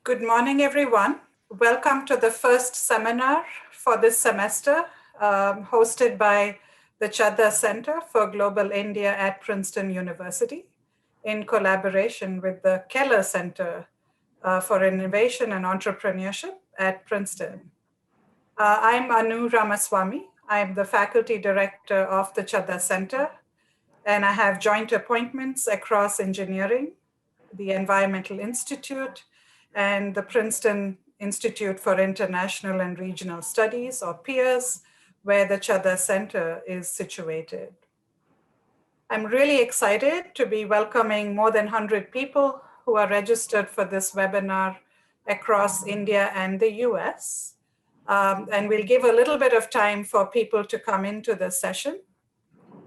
Good morning, everyone. Welcome to the first seminar for this semester, hosted by the Chadha Center for Global India at Princeton University in collaboration with the Keller Center for Innovation and Entrepreneurship at Princeton. I'm Anu Ramaswamy. I'm the faculty director of the Chadha Center, and I have joint appointments across engineering, the Environmental Institute, and the Princeton Institute for International and Regional Studies, or PIERS, where the Chadha Center is situated. I'm really excited to be welcoming more than 100 people who are registered for this webinar across India and the US. And we'll give a little bit of time for people to come into the session.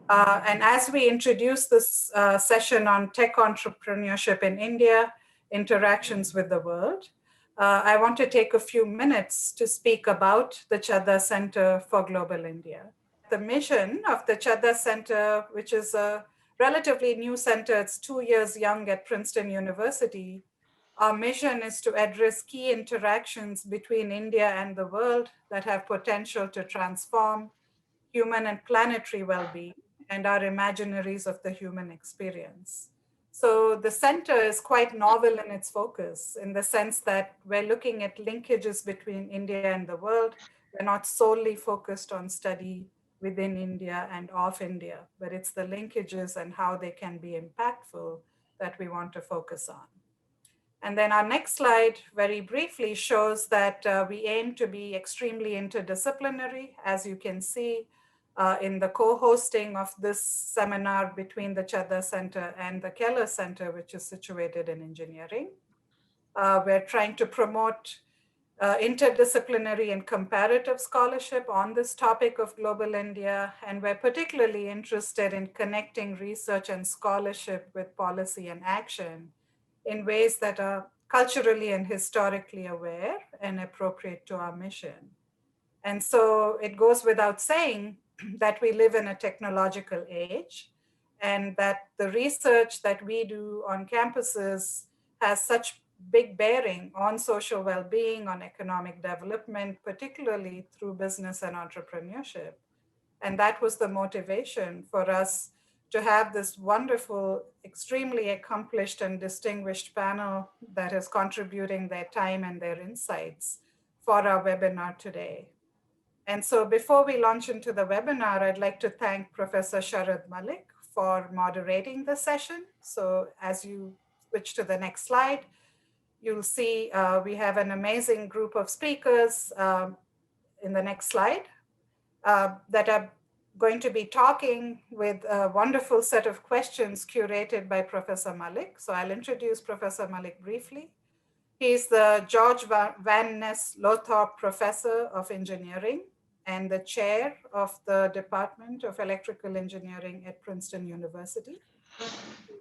And as we introduce this session on tech entrepreneurship in India, interactions with the world, I want to take a few minutes to speak about the Chadha Center for Global India. The mission of the Chadha Center, which is a relatively new center, it's 2 years young at Princeton University. Our mission is to address key interactions between India and the world that have potential to transform human and planetary well-being and our imaginaries of the human experience. So the center is quite novel in its focus in the sense that we're looking at linkages between India and the world. We're not solely focused on study within India and of India, but it's the linkages and how they can be impactful that we want to focus on. And then our next slide very briefly shows that we aim to be extremely interdisciplinary. As you can see, in the co-hosting of this seminar between the Chadha Center and the Keller Center, which is situated in engineering. We're trying to promote interdisciplinary and comparative scholarship on this topic of global India, and we're particularly interested in connecting research and scholarship with policy and action in ways that are culturally and historically aware and appropriate to our mission. And so it goes without saying that we live in a technological age and that the research that we do on campuses has such big bearing on social well-being, on economic development, particularly through business and entrepreneurship. And that was the motivation for us to have this wonderful, extremely accomplished and distinguished panel that is contributing their time and their insights for our webinar today. And so before we launch into the webinar, I'd like to thank Professor Sharad Malik for moderating the session. So as you switch to the next slide, you'll see we have an amazing group of speakers in the next slide that are going to be talking with a wonderful set of questions curated by Professor Malik. So I'll introduce Professor Malik briefly. He's the George Van Ness Lothrop Professor of Engineering and the chair of the Department of Electrical Engineering at Princeton University.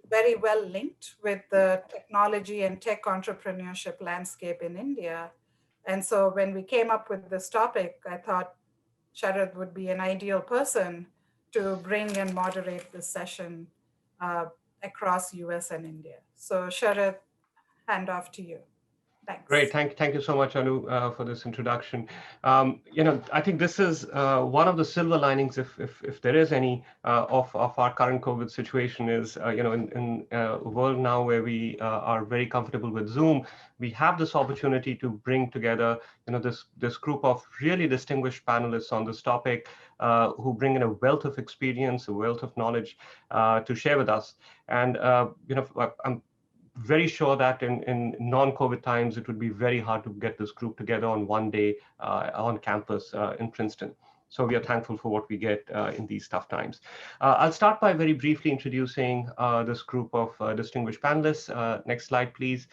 Very well linked with the technology and tech entrepreneurship landscape in India. And so when we came up with this topic, I thought Sharad would be an ideal person to bring and moderate this session across US and India. So Sharad, hand off to you. Thanks. Great, thank you so much, Anu, for this introduction. I think this is one of the silver linings, if there is any, of our current COVID situation is, in a world now where we are very comfortable with Zoom, we have this opportunity to bring together, this group of really distinguished panelists on this topic, who bring in a wealth of experience, a wealth of knowledge to share with us. And I'm very sure that in non-COVID times, it would be very hard to get this group together on one day on campus in Princeton. So we are thankful for what we get in these tough times. I'll start by very briefly introducing this group of distinguished panelists. Next slide, please.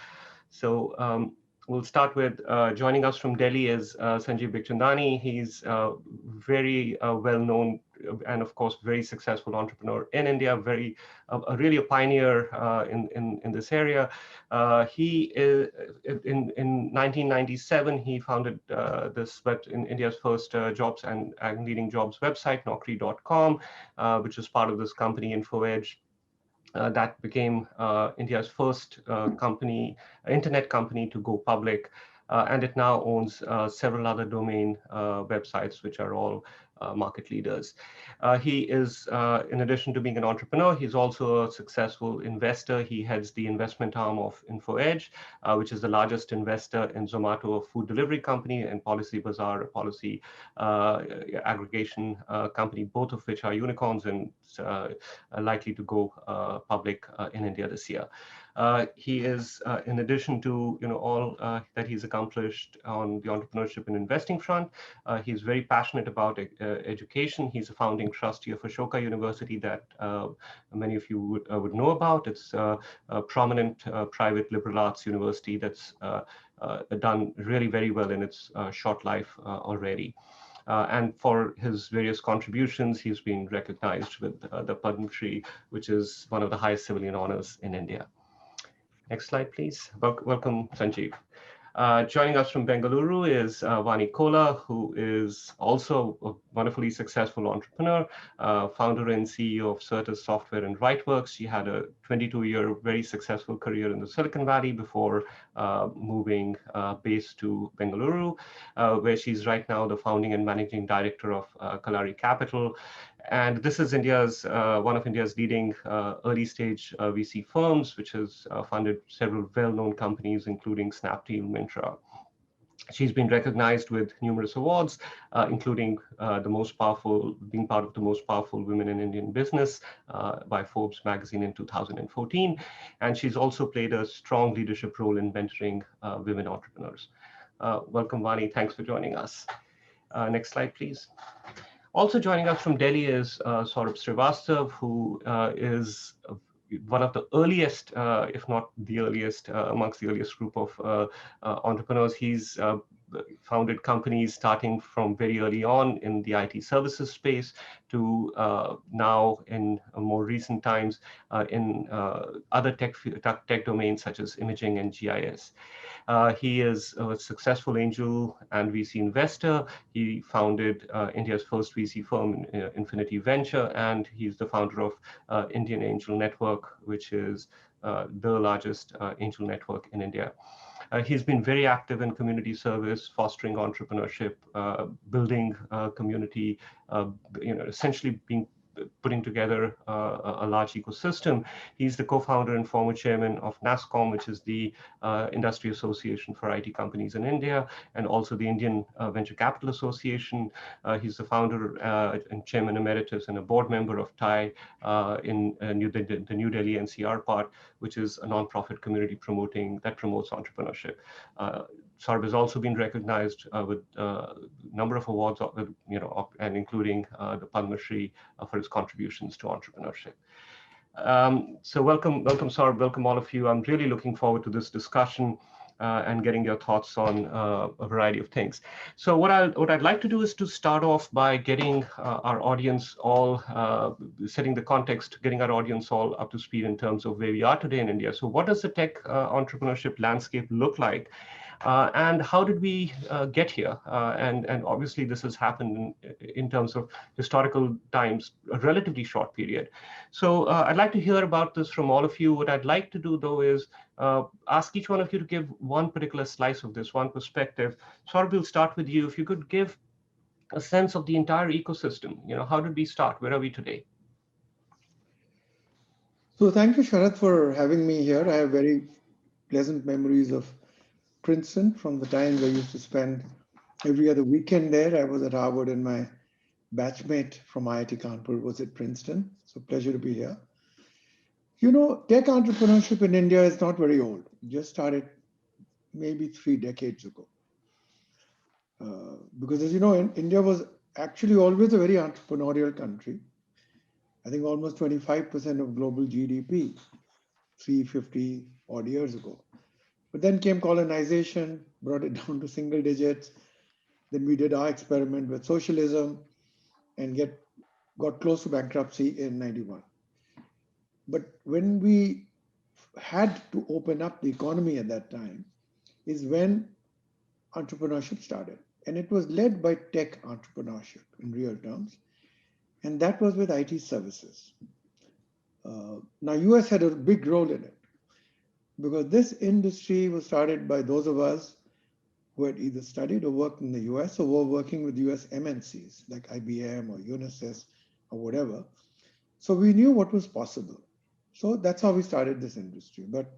So we'll start with joining us from Delhi is Sanjeev Bikhchandani. He's very well-known and of course, very successful entrepreneur in India, really a pioneer in this area. He is, in 1997, he founded in India's first jobs and leading jobs website, Naukri.com, which is part of this company InfoEdge. that became India's first internet company to go public. And it now owns several other domain websites, which are all market leaders. He is, in addition to being an entrepreneur, he's also a successful investor. He heads the investment arm of InfoEdge, which is the largest investor in Zomato, a food delivery company, and Policy Bazaar, a policy aggregation company, both of which are unicorns and likely to go public in India this year. He is, in addition to all that he's accomplished on the entrepreneurship and investing front, he's very passionate about education. He's a founding trustee of Ashoka University that many of you would know about. It's a prominent private liberal arts university that's done really very well in its short life already. And for his various contributions, he's been recognized with the Padma Shri, which is one of the highest civilian honors in India. Next slide, please. Welcome, Sanjeev. Joining us from Bengaluru is Vani Kola, who is also a wonderfully successful entrepreneur, founder and CEO of Certus Software and WriteWorks. She had a 22-year very successful career in the Silicon Valley before moving base to Bengaluru, where she's right now the founding and managing director of Kalari Capital. And this is one of India's leading early stage VC firms, which has funded several well-known companies, including Snapdeal, Myntra. She's been recognized with numerous awards, including being part of the most powerful women in Indian business by Forbes magazine in 2014. And she's also played a strong leadership role in mentoring women entrepreneurs. Welcome, Vani. Thanks for joining us. Next slide, please. Also joining us from Delhi is Saurabh Srivastav, who is one of the earliest, if not the earliest, amongst the earliest group of entrepreneurs. He's founded companies starting from very early on in the IT services space to now in more recent times in other tech domains such as imaging and GIS. He is a successful angel and VC investor. He founded India's first VC firm, Infinity Venture, and he's the founder of Indian Angel Network, which is the largest angel network in India. He's been very active in community service, fostering entrepreneurship, building community, essentially putting together a large ecosystem. He's the co-founder and former chairman of NASSCOM, which is the industry association for IT companies in India, and also the Indian Venture Capital Association. He's the founder and chairman emeritus and a board member of TIE in the New Delhi NCR part, which is a nonprofit community that promotes entrepreneurship. Saurabh has also been recognized with a number of awards, and including the Padma Shri for his contributions to entrepreneurship. So welcome, Saurabh, welcome all of you. I'm really looking forward to this discussion and getting your thoughts on a variety of things. So what I'd like to do is to start off by getting our audience all, setting the context, getting our audience all up to speed in terms of where we are today in India. So what does the tech entrepreneurship landscape look like? And how did we get here? And obviously this has happened in terms of historical times, a relatively short period. So I'd like to hear about this from all of you. What I'd like to do though is ask each one of you to give one particular slice of this, one perspective. Saurabh, we'll start with you. If you could give a sense of the entire ecosystem, how did we start? Where are we today? So thank you, Sharath, for having me here. I have very pleasant memories of Princeton from the times I used to spend every other weekend there. I was at Harvard and my batchmate from IIT Kanpur was at Princeton. So pleasure to be here. Tech entrepreneurship in India is not very old. It just started maybe 3 decades ago. Because as you know, India was actually always a very entrepreneurial country. I think almost 25% of global GDP 350 odd years ago. But then came colonization, brought it down to single digits. Then we did our experiment with socialism and got close to bankruptcy in 91. But when we had to open up the economy at that time is when entrepreneurship started. And it was led by tech entrepreneurship in real terms. And that was with IT services. Now, US had a big role in it because this industry was started by those of us who had either studied or worked in the US or were working with US MNCs like IBM or Unisys or whatever. So we knew what was possible. So that's how we started this industry. But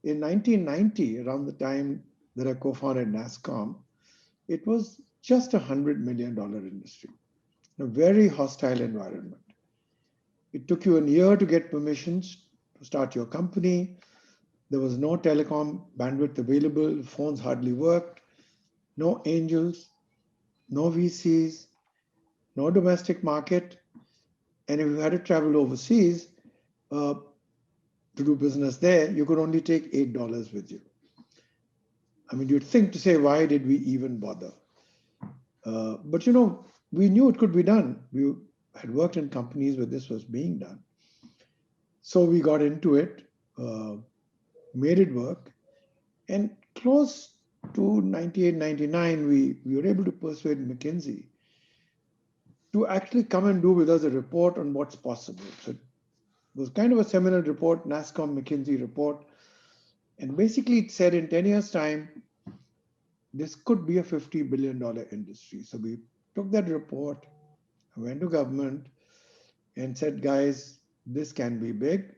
in 1990, around the time that I co-founded NASCOM, it was just $100 million industry, in a very hostile environment. It took you a year to get permissions to start your company. There was no telecom bandwidth available. Phones hardly worked. No angels, no VCs, no domestic market. And if you had to travel overseas uh, to do business there, you could only take $8 with you. I mean, you'd think to say, why did we even bother? But we knew it could be done. We had worked in companies where this was being done. So we got into it, made it work, and close to 98, 99, we were able to persuade McKinsey to actually come and do with us a report on what's possible. So it was kind of a seminal report, NASCOM McKinsey report. And basically it said in 10 years' time, this could be a $50 billion industry. So we took that report, went to government and said, guys, this can be big.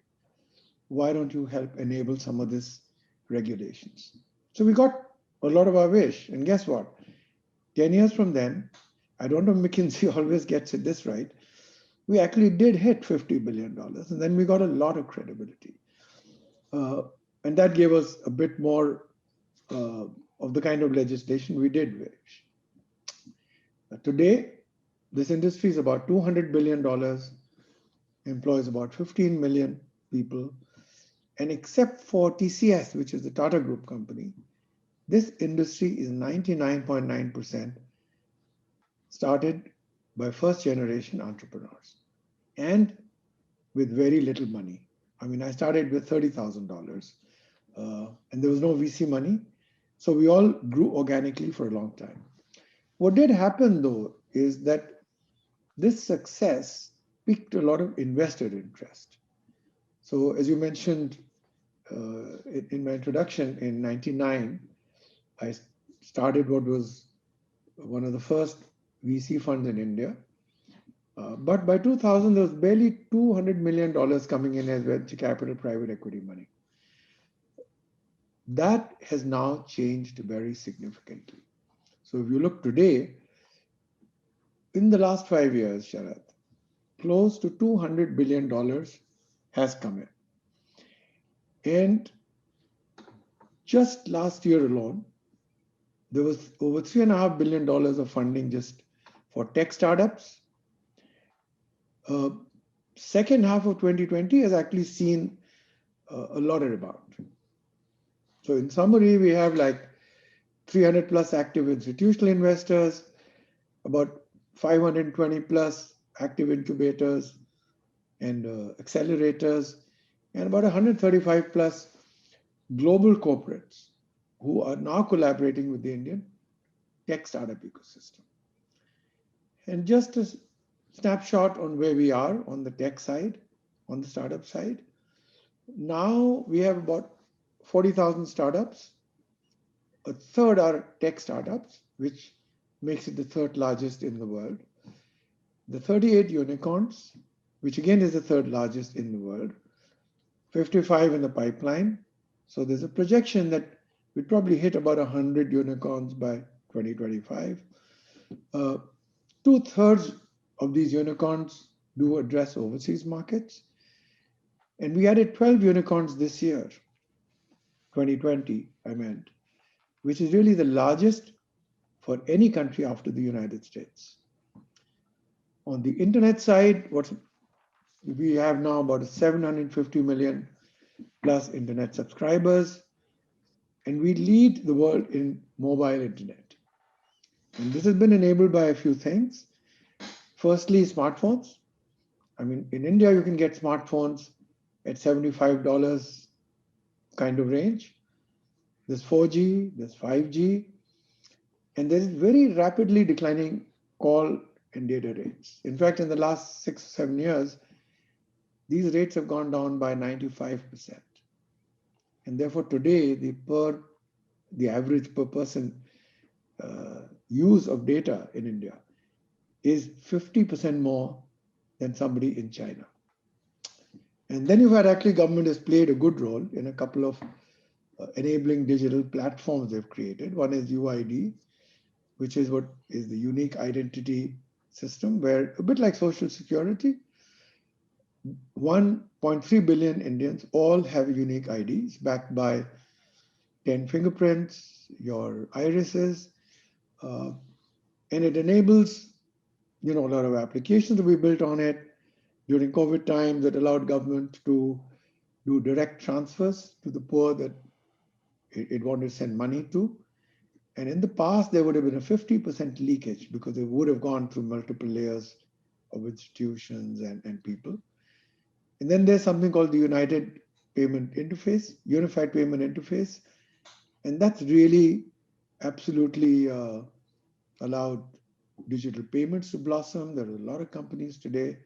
Why don't you help enable some of these regulations? So we got a lot of our wish. And guess what? 10 years from then, I don't know if McKinsey always gets it this right, we actually did hit $50 billion. And then we got a lot of credibility. And that gave us a bit more of the kind of legislation we did wish. Today, this industry is about $200 billion, employs about 15 million people. And except for TCS, which is the Tata Group company, this industry is 99.9% started by first generation entrepreneurs and with very little money. I mean, I started with $30,000 and there was no VC money. So we all grew organically for a long time. What did happen though is that this success piqued a lot of investor interest. So as you mentioned in my introduction, in 99, I started what was one of the first VC funds in India. But by 2000, there was barely $200 million coming in as venture capital private equity money. That has now changed very significantly. So if you look today, in the last 5 years, Sharath, close to $200 billion has come in. And just last year alone, there was over $3.5 billion of funding just for tech startups. Second half of 2020 has actually seen a lot of rebound. So in summary, we have like 300 plus active institutional investors, about 520 plus active incubators and accelerators, and about 135 plus global corporates who are now collaborating with the Indian tech startup ecosystem. And just a snapshot on where we are on the tech side, on the startup side. Now we have about 40,000 startups. A third are tech startups, which makes it the third largest in the world. The 38 unicorns, which again is the third largest in the world. 55 in the pipeline. So there's a projection that we'd probably hit about 100 unicorns by 2025. 2/3 of these unicorns do address overseas markets. And we added 12 unicorns this year, 2020, I meant, which is really the largest for any country after the United States. On the internet side, we have now about 750 million plus internet subscribers, and we lead the world in mobile internet. And this has been enabled by a few things. Firstly, smartphones. I mean, in India, you can get smartphones at $75 kind of range. There's 4G, there's 5G, and there's very rapidly declining call and data rates. In fact, in the last 6 or 7 years, these rates have gone down by 95%. And therefore today, the average per person use of data in India is 50% more than somebody in China. And then you've had actually government has played a good role in a couple of enabling digital platforms they've created. One is UID, which is what is the unique identity system, where a bit like Social Security, 1.3 billion Indians all have unique IDs backed by 10 fingerprints, your irises, and it enables a lot of applications to be built on it. During COVID times, that allowed government to do direct transfers to the poor that it wanted to send money to. And in the past, there would have been a 50% leakage because it would have gone through multiple layers of institutions and people. And then there's something called the Unified Payment Interface. And that's really absolutely allowed digital payments to blossom. There are a lot of companies today.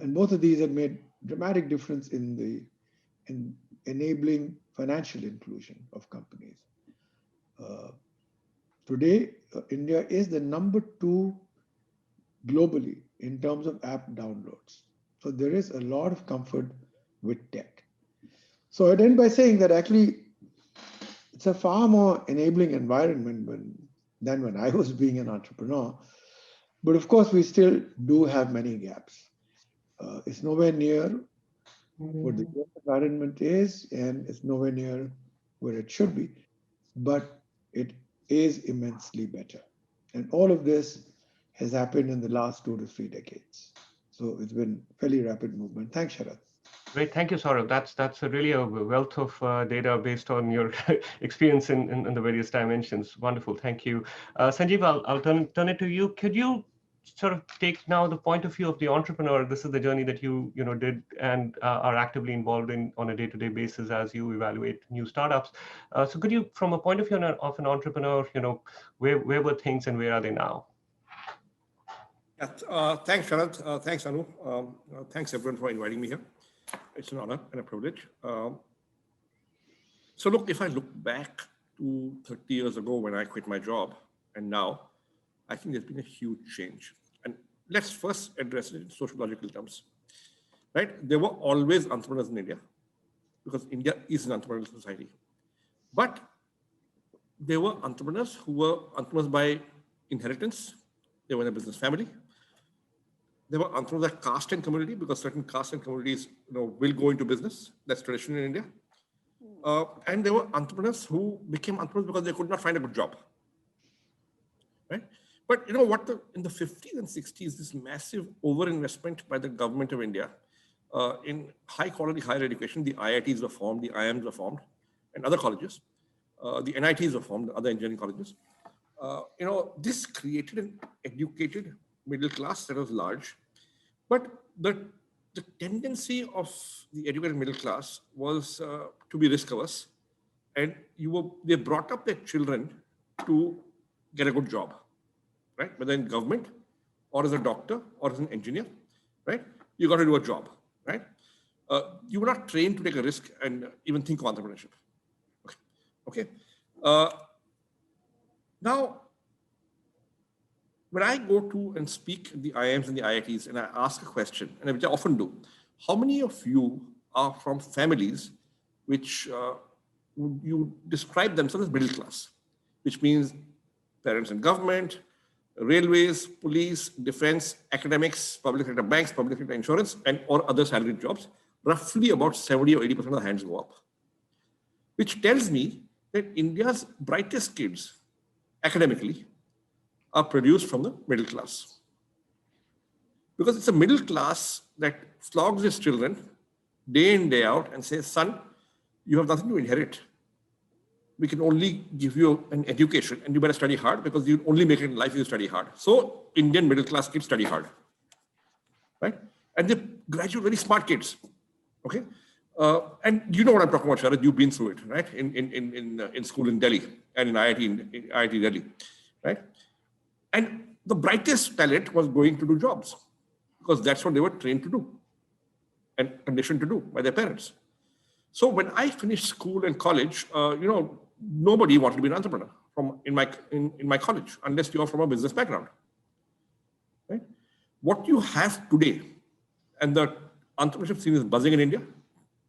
And both of these have made dramatic difference in enabling financial inclusion of companies. Today, India is the number 2 globally in terms of app downloads. So there is a lot of comfort with tech. So I'd end by saying that actually it's a far more enabling environment than when I was being an entrepreneur. But of course, we still do have many gaps. It's nowhere near what the US environment is, and it's nowhere near where it should be, but it is immensely better. And all of this has happened in the last 2 to 3 decades. So it's been fairly rapid movement. Thanks, Sharad. Great, thank you, Saurabh. That's really a wealth of data based on your experience in the various dimensions. Wonderful, thank you. Sanjeev, I'll turn it to you. Could you sort of take now the point of view of the entrepreneur? This is the journey that you did and are actively involved in on a day-to-day basis as you evaluate new startups. So could you, from a point of view of an entrepreneur, where were things and where are they now? Yeah, thanks, Sharad. Thanks, Anu. Thanks, everyone, for inviting me here. It's an honor and a privilege. So look, if I look back to 30 years ago when I quit my job and now, I think there's been a huge change. And let's first address it in sociological terms, right? There were always entrepreneurs in India because India is an entrepreneurial society. But there were entrepreneurs who were entrepreneurs by inheritance. They were in a business family. There were entrepreneurs by caste and community because certain castes and communities will go into business. That's tradition in India. And there were entrepreneurs who became entrepreneurs because they could not find a good job, right? But you know what, in the 50s and 60s, this massive overinvestment by the government of India in high quality higher education, the IITs were formed, the IIMs were formed, and other colleges, the NITs were formed, other engineering colleges. This created an educated middle class that was large, but the tendency of the educated middle class was to be risk averse, and they brought up their children to get a good job, right? Whether in government or as a doctor or as an engineer, right? You got to do a job, right? You were not trained to take a risk and even think of entrepreneurship. Okay. Now, when I go to and speak at the IIMs and the IITs and I ask a question, and which I often do, how many of you are from families which you describe themselves as middle class, which means parents in government, railways, police, defense, academics, public sector banks, public sector insurance, and or other salaried jobs? Roughly about 70 or 80% of the hands go up, which tells me that India's brightest kids academically are produced from the middle class. Because it's a middle class that flogs its children day in, day out and says, son, you have nothing to inherit. We can only give you an education and you better study hard because you only make it in life if you study hard. So Indian middle class kids study hard, right? And they graduate very smart kids, okay? And you know what I'm talking about, Sharad, you've been through it, right? In school in Delhi and in IIT Delhi, right? And the brightest talent was going to do jobs because that's what they were trained to do. and conditioned to do by their parents. So when I finished school and college, nobody wanted to be an entrepreneur in my college, unless you're from a business background. Right? What you have today, and the entrepreneurship scene is buzzing in India,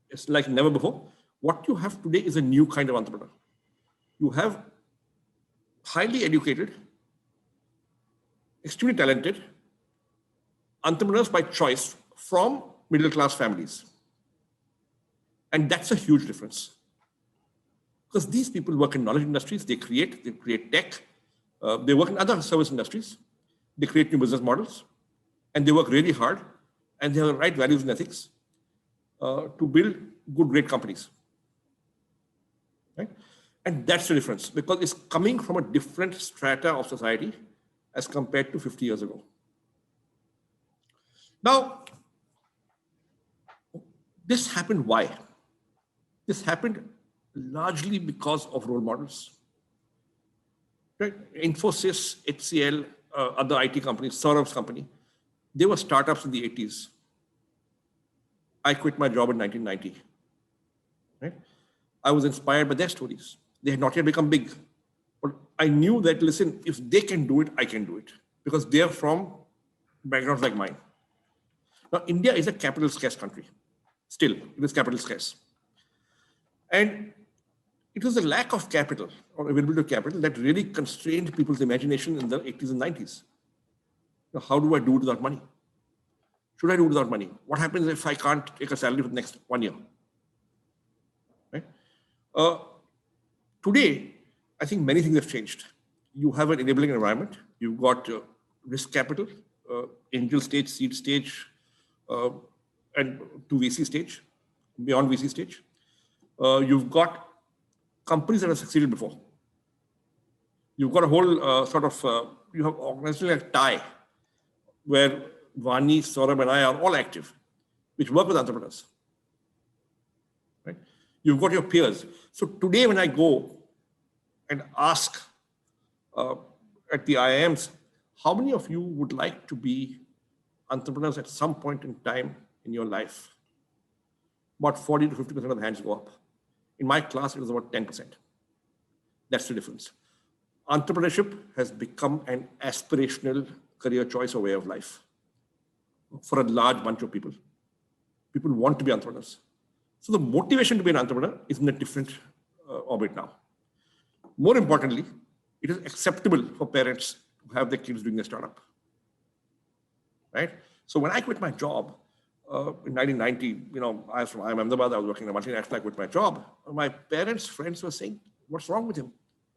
it's like never before. What you have today is a new kind of entrepreneur. You have highly educated, extremely talented entrepreneurs by choice from middle-class families. And that's a huge difference. Because these people work in knowledge industries, they create tech, they work in other service industries, they create new business models, and they work really hard, and they have the right values and ethics to build good, great companies. Right? And that's the difference, because it's coming from a different strata of society as compared to 50 years ago. Now, this happened why? This happened largely because of role models. Right? Infosys, HCL, other IT companies, Saurabh's company, they were startups in the 80s. I quit my job in 1990. Right? I was inspired by their stories. They had not yet become big. But I knew that, listen, if they can do it, I can do it. Because they're from backgrounds like mine. Now, India is a capital scarce country. Still, it is capital scarce. And it was the lack of capital or availability of capital that really constrained people's imagination in the 80s and 90s. Now, how do I do it without money? Should I do it without money? What happens if I can't take a salary for the next 1 year? Right? Today, I think many things have changed. You have an enabling environment. You've got risk capital, angel stage, seed stage, and to VC stage, beyond VC stage. You've got companies that have succeeded before. You've got a whole you have organizations like TIE, where Vani, Saurabh, and I are all active, which work with entrepreneurs. Right? You've got your peers. So today, when I go and ask at the IIMs, how many of you would like to be entrepreneurs at some point in time in your life? About 40 to 50% of the hands go up. In my class, it was about 10%. That's the difference. Entrepreneurship has become an aspirational career choice or way of life for a large bunch of people. People want to be entrepreneurs. So the motivation to be an entrepreneur is in a different orbit now. More importantly, it is acceptable for parents to have their kids doing a startup. Right? So when I quit my job in 1990, I was from Ahmedabad, I was working in a multinational, I quit my job. My parents' friends were saying, what's wrong with him?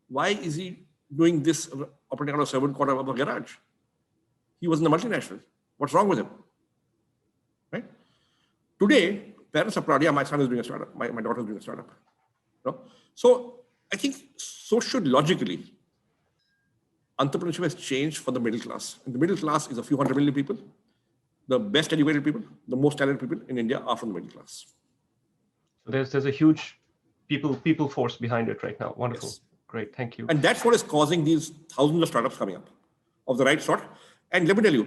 Why is he doing this operating out of a servant quarter of a garage? He was in a multinational. What's wrong with him? Right? Today, parents are proud, yeah, my son is doing a startup, my daughter is doing a startup. So I think sociologically, entrepreneurship has changed for the middle class. And the middle class is a few 100 million people. The best educated people, the most talented people in India are from the middle class. So there's a huge people force behind it right now. Wonderful. Yes. Great. Thank you. And that's what is causing these thousands of startups coming up of the right sort. And let me tell you,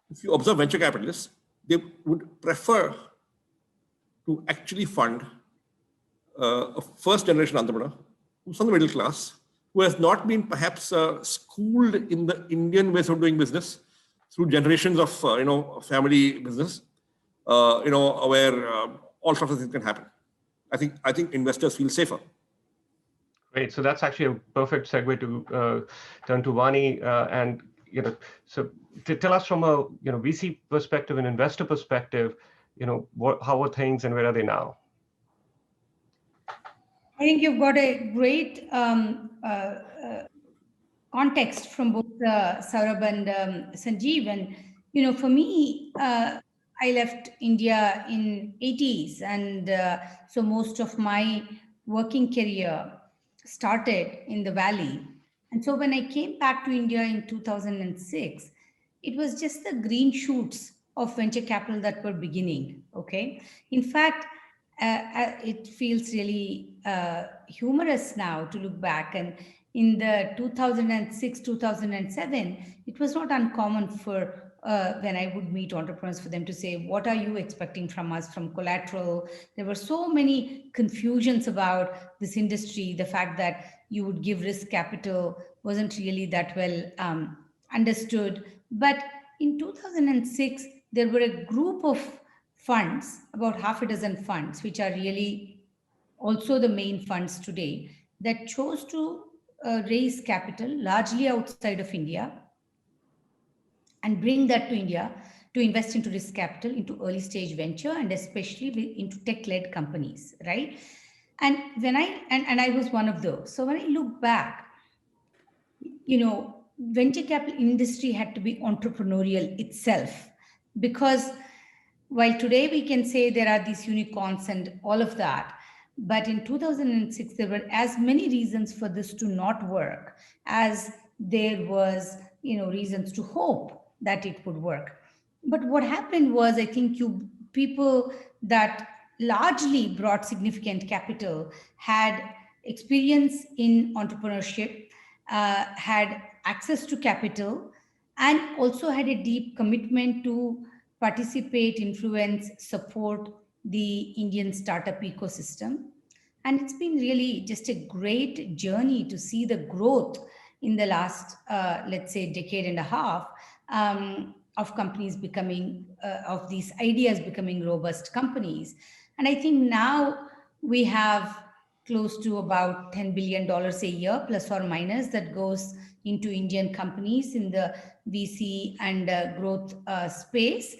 if you observe venture capitalists, they would prefer to actually fund a first generation entrepreneur who's from the middle class, who has not been perhaps schooled in the Indian ways of doing business through generations of family business, where all sorts of things can happen. I think investors feel safer. Great. So that's actually a perfect segue to turn to Vani, and so to tell us from a VC perspective and investor perspective, how are things and where are they now? I think you've got a great context from both Saurabh and Sanjeev. And, for me, I left India in 80s. And so most of my working career started in the Valley. And so when I came back to India in 2006, it was just the green shoots of venture capital that were beginning. Okay. In fact, it feels really humorous now to look back. And in the 2006, 2007, it was not uncommon for when I would meet entrepreneurs, for them to say, what are you expecting from us, from collateral? There were so many confusions about this industry. The fact that you would give risk capital wasn't really that well understood. But in 2006, there were a group of funds, about half a dozen funds, which are really also the main funds today, that chose to raise capital largely outside of India and bring that to India to invest into risk capital, into early stage venture, and especially into tech-led companies, right? And when I was one of those. So when I look back, venture capital industry had to be entrepreneurial itself, because while today we can say there are these unicorns and all of that, but in 2006 there were as many reasons for this to not work as there was reasons to hope that it would work. But what happened was, I think people that largely brought significant capital had experience in entrepreneurship, had access to capital, and also had a deep commitment to participate, influence, support the Indian startup ecosystem. And it's been really just a great journey to see the growth in the last, let's say, decade and a half, of companies becoming, of these ideas becoming robust companies. And I think now we have close to about $10 billion a year, plus or minus, that goes into Indian companies in the VC and growth space.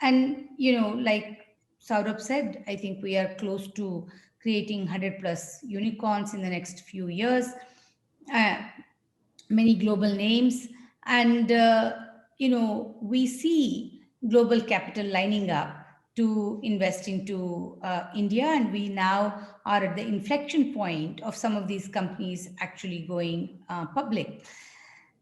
And, like Saurabh said, I think we are close to creating 100 plus unicorns in the next few years, many global names. And, we see global capital lining up to invest into India. And we now are at the inflection point of some of these companies actually going public.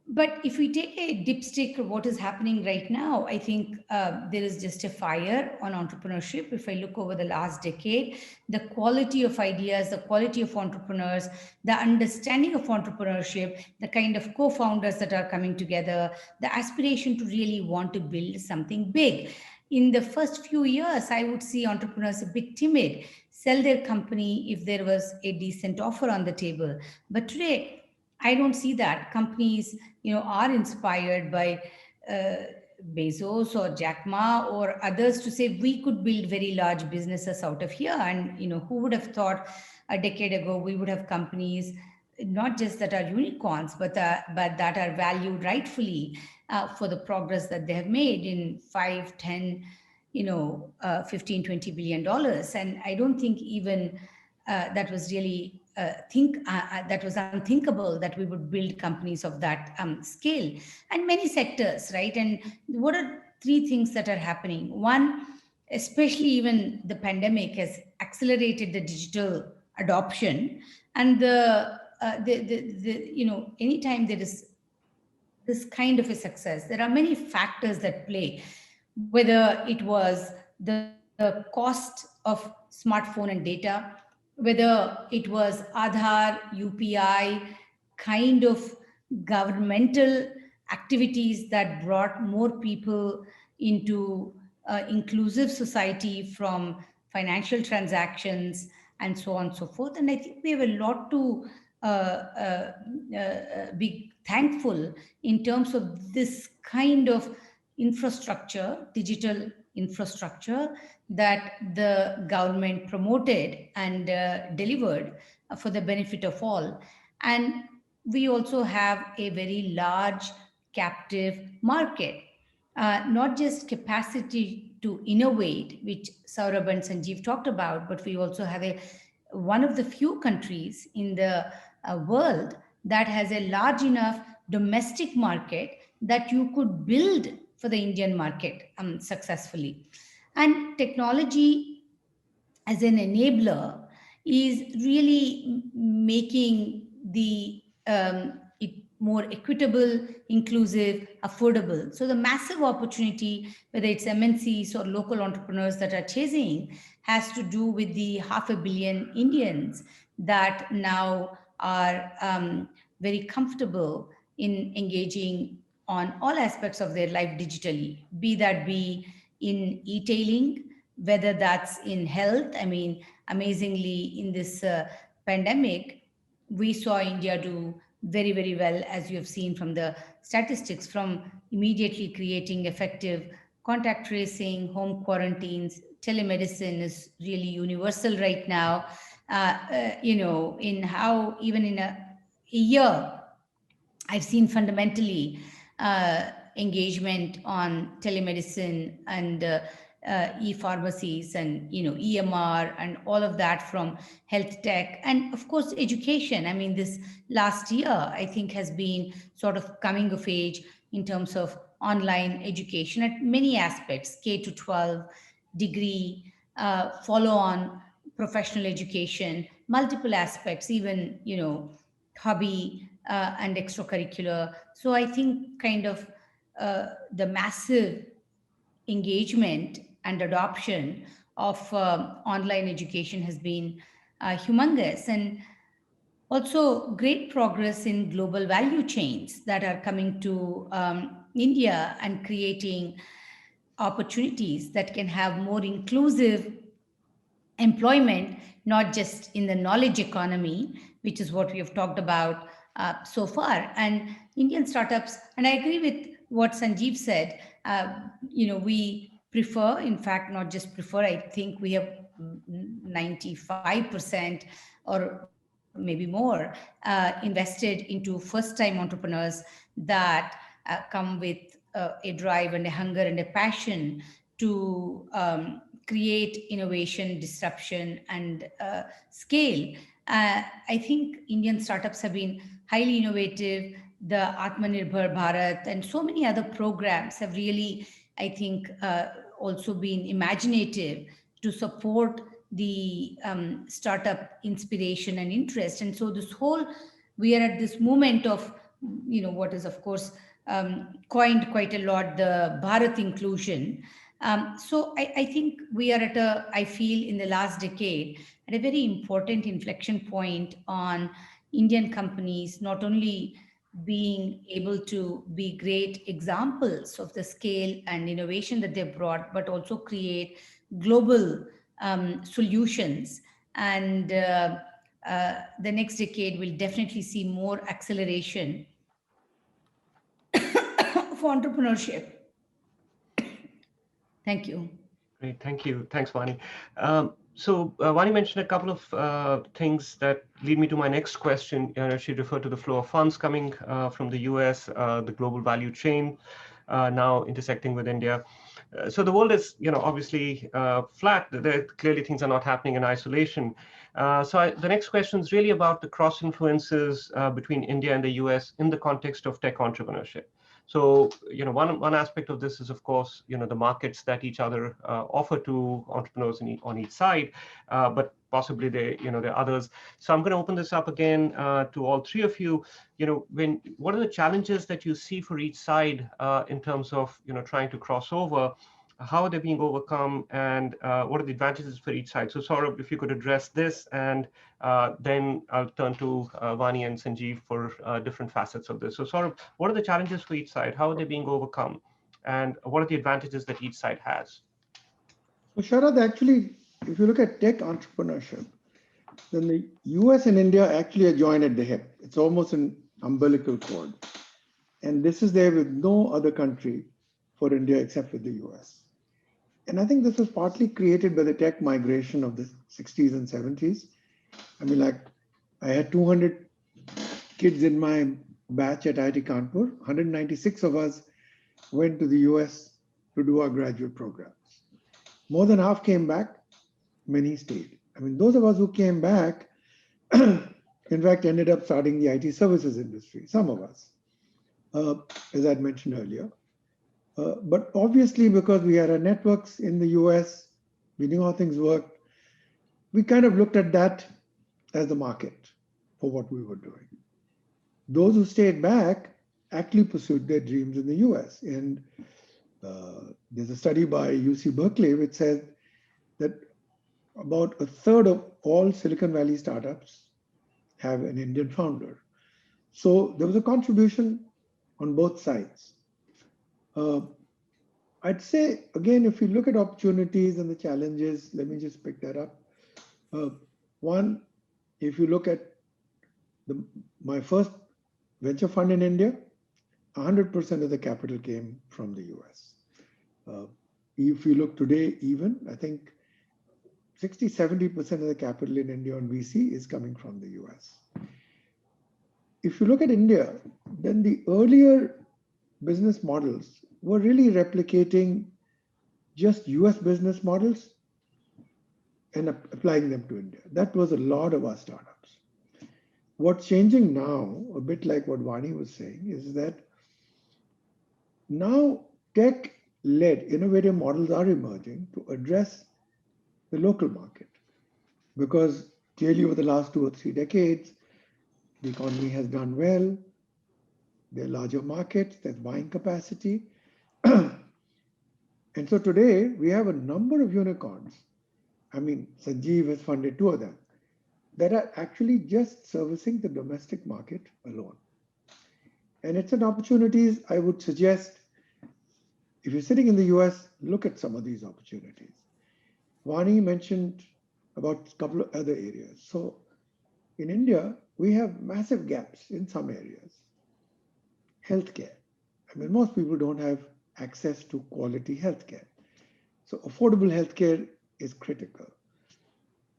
But if we take a dipstick of what is happening right now, I think there is just a fire on entrepreneurship. If I look over the last decade, the quality of ideas, the quality of entrepreneurs, the understanding of entrepreneurship, the kind of co-founders that are coming together, the aspiration to really want to build something big. In the first few years, I would see entrepreneurs a bit timid, sell their company if there was a decent offer on the table. But today, I don't see that. Companies, are inspired by Bezos or Jack Ma or others to say we could build very large businesses out of here. And, who would have thought a decade ago we would have companies not just that are unicorns, but that are valued rightfully for the progress that they have made in 5, 10, 15, $20 billion. And I don't think even that was really that was unthinkable that we would build companies of that scale, and many sectors, right? And what are three things that are happening? One, especially even the pandemic has accelerated the digital adoption, and anytime there is this kind of a success, there are many factors that play, whether it was the cost of smartphone and data, whether it was Aadhaar, UPI, kind of governmental activities that brought more people into inclusive society from financial transactions and so on and so forth. And I think we have a lot to be thankful in terms of this kind of infrastructure, digital infrastructure that the government promoted and delivered for the benefit of all. And we also have a very large captive market, not just capacity to innovate, which Saurabh and Sanjeev talked about, but we also have one of the few countries in the world that has a large enough domestic market that you could build for the Indian market successfully. And technology as an enabler is really making it more equitable, inclusive, affordable. So the massive opportunity, whether it's MNCs or local entrepreneurs that are chasing, has to do with the 500 million Indians that now are very comfortable in engaging on all aspects of their life digitally, be that be in e-tailing, whether that's in health. I mean, amazingly, in this pandemic, we saw India do very, very well, as you have seen from the statistics, from immediately creating effective contact tracing, home quarantines. Telemedicine is really universal right now. In how even in a year, I've seen fundamentally engagement on telemedicine and e-pharmacies and EMR and all of that from health tech, and of course education. I mean, this last year I think has been sort of coming of age in terms of online education at many aspects, K to 12, degree, follow on professional education, multiple aspects, even hobby and extracurricular. So I think kind of the massive engagement and adoption of online education has been humongous, and also great progress in global value chains that are coming to India and creating opportunities that can have more inclusive employment, not just in the knowledge economy, which is what we have talked about so far. And Indian startups, and I agree with what Sanjeev said, we prefer, in fact, not just prefer, I think we have 95% or maybe more invested into first-time entrepreneurs that come with a drive and a hunger and a passion to create innovation, disruption, and scale. I think Indian startups have been highly innovative. The Atmanirbhar Bharat and so many other programs have really, I think, also been imaginative to support the startup inspiration and interest. And so this whole, we are at this moment of, what is of course coined quite a lot, the Bharat inclusion. So I think we are at I feel in the last decade, at a very important inflection point on Indian companies not only being able to be great examples of the scale and innovation that they've brought, but also create global solutions. And the next decade will definitely see more acceleration for entrepreneurship. Thank you. Great, thank you. Thanks, Vani. Vani mentioned a couple of things that lead me to my next question. She referred to the flow of funds coming from the US, the global value chain now intersecting with India. So the world is, obviously flat. Clearly, things are not happening in isolation. The next question is really about the cross influences between India and the US in the context of tech entrepreneurship. So, one aspect of this is, of course, the markets that each other offer to entrepreneurs on each side, but possibly there are others. So I'm going to open this up again to all three of you. What are the challenges that you see for each side in terms of, trying to cross over? How are they being overcome, and what are the advantages for each side? So Saurabh, if you could address this, and then I'll turn to Vani and Sanjeev for different facets of this. So Saurabh, what are the challenges for each side? How are they being overcome? And what are the advantages that each side has? So Sharad, actually, if you look at tech entrepreneurship, then the US and India actually are joined at the hip. It's almost an umbilical cord. And this is there with no other country for India except with the US. And I think this was partly created by the tech migration of the 60s and 70s. I mean, like, I had 200 kids in my batch at IIT Kanpur. 196 of us went to the US to do our graduate programs. More than half came back, many stayed. I mean, those of us who came back, in fact, ended up starting the IT services industry, some of us, as I'd mentioned earlier. But obviously, because we had our networks in the US, we knew how things worked, we kind of looked at that as the market for what we were doing. Those who stayed back actually pursued their dreams in the US. And there's a study by UC Berkeley which said that about a third of all Silicon Valley startups have an Indian founder. So there was a contribution on both sides. I'd say, again, if you look at opportunities and the challenges, let me just pick that up. One, if you look at my first venture fund in India, 100% of the capital came from the US. If you look today, even, I think 60-70% of the capital in India on VC is coming from the US. If you look at India, then the earlier business models were really replicating just US business models and applying them to India. That was a lot of our startups. What's changing now, a bit like what Vani was saying, is that now tech-led innovative models are emerging to address the local market. Because clearly over the last 2 or 3 decades, the economy has done well. There are larger markets, there's buying capacity. And so today we have a number of unicorns. I mean, Sanjeev has funded 2 of them that are actually just servicing the domestic market alone. And it's an opportunity I would suggest, if you're sitting in the US, look at some of these opportunities. Vani mentioned about a couple of other areas. So in India, we have massive gaps in some areas. Healthcare. I mean, most people don't have access to quality healthcare. So affordable healthcare is critical.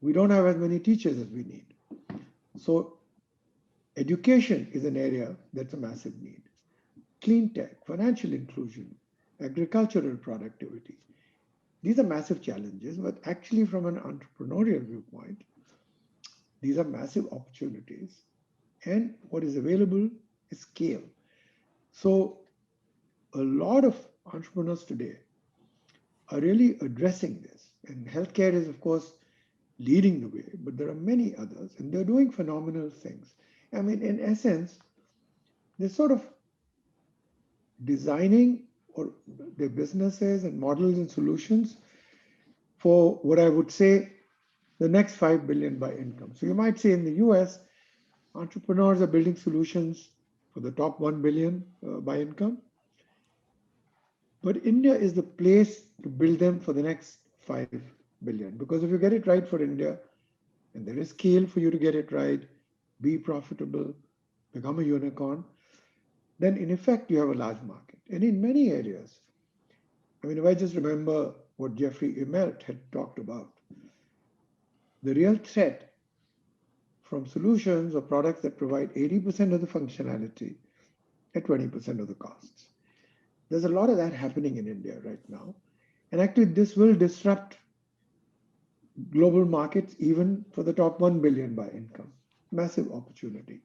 We don't have as many teachers as we need. So education is an area that's a massive need. Clean tech, financial inclusion, agricultural productivity. These are massive challenges, but actually from an entrepreneurial viewpoint, these are massive opportunities. And what is available is scale. So a lot of entrepreneurs today are really addressing this. And healthcare is, of course, leading the way, but there are many others, and they're doing phenomenal things. I mean, in essence, they're sort of designing or their businesses and models and solutions for what I would say the next 5 billion by income. So you might say in the US, entrepreneurs are building solutions for the top 1 billion by income. But India is the place to build them for the next 5 billion. Because if you get it right for India, and there is scale for you to get it right, be profitable, become a unicorn, then in effect, you have a large market. And in many areas, I mean, if I just remember what Jeffrey Immelt had talked about, the real threat from solutions or products that provide 80% of the functionality at 20% of the costs. There's a lot of that happening in India right now. And actually, this will disrupt global markets even for the top 1 billion by income. Massive opportunity.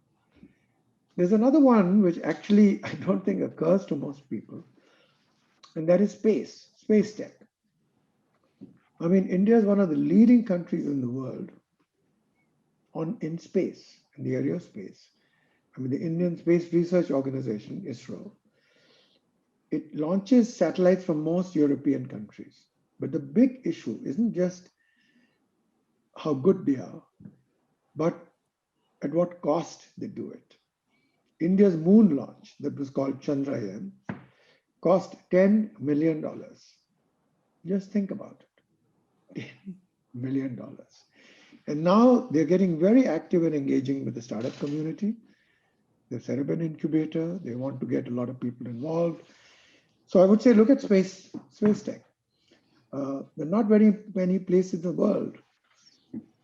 There's another one which actually I don't think occurs to most people, and that is space tech. I mean, India is one of the leading countries in the world in space, in the area of space. I mean, the Indian Space Research Organization, ISRO, it launches satellites from most European countries. But the big issue isn't just how good they are, but at what cost they do it. India's moon launch, that was called Chandrayaan, cost $10 million. Just think about it, $10 million. And now they're getting very active and engaging with the startup community. They've set up an incubator. They want to get a lot of people involved. So I would say, look at space tech. There are not very many places in the world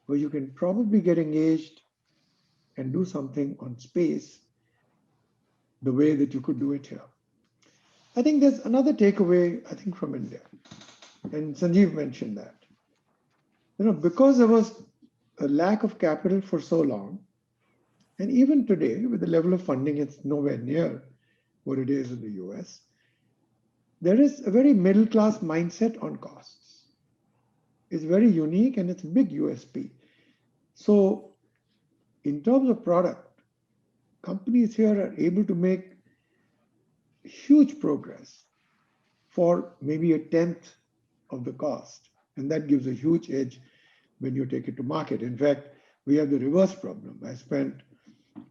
where you can probably get engaged and do something on space the way that you could do it here. I think there's another takeaway, I think, from India. And Sanjeev mentioned that. You know, because there was a lack of capital for so long, and even today, with the level of funding, it's nowhere near what it is in the US. There is a very middle-class mindset on costs. It's very unique and it's a big USP. So in terms of product, companies here are able to make huge progress for maybe 1/10 of the cost. And that gives a huge edge when you take it to market. In fact, we have the reverse problem. I spent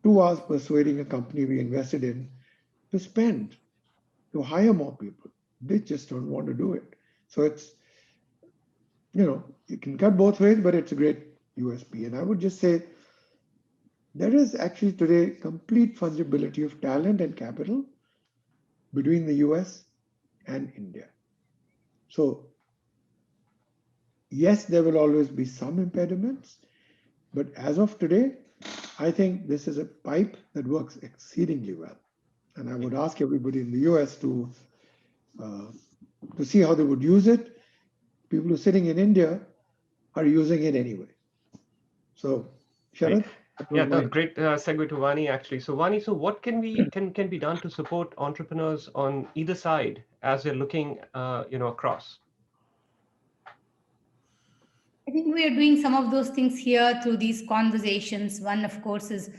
2 hours persuading a company we invested in to spend, to hire more people. They just don't want to do it. So it's, you can cut both ways, but it's a great USP. And I would just say there is actually today complete fungibility of talent and capital between the US and India. So yes, there will always be some impediments, but as of today, I think this is a pipe that works exceedingly well. And I would ask everybody in the US to see how they would use it. People who are sitting in India are using it anyway. So, Sharad? Yeah, great segue to Vani actually. So Vani, so what can be done to support entrepreneurs on either side as they're looking, across? I think we are doing some of those things here through these conversations. One, of course, is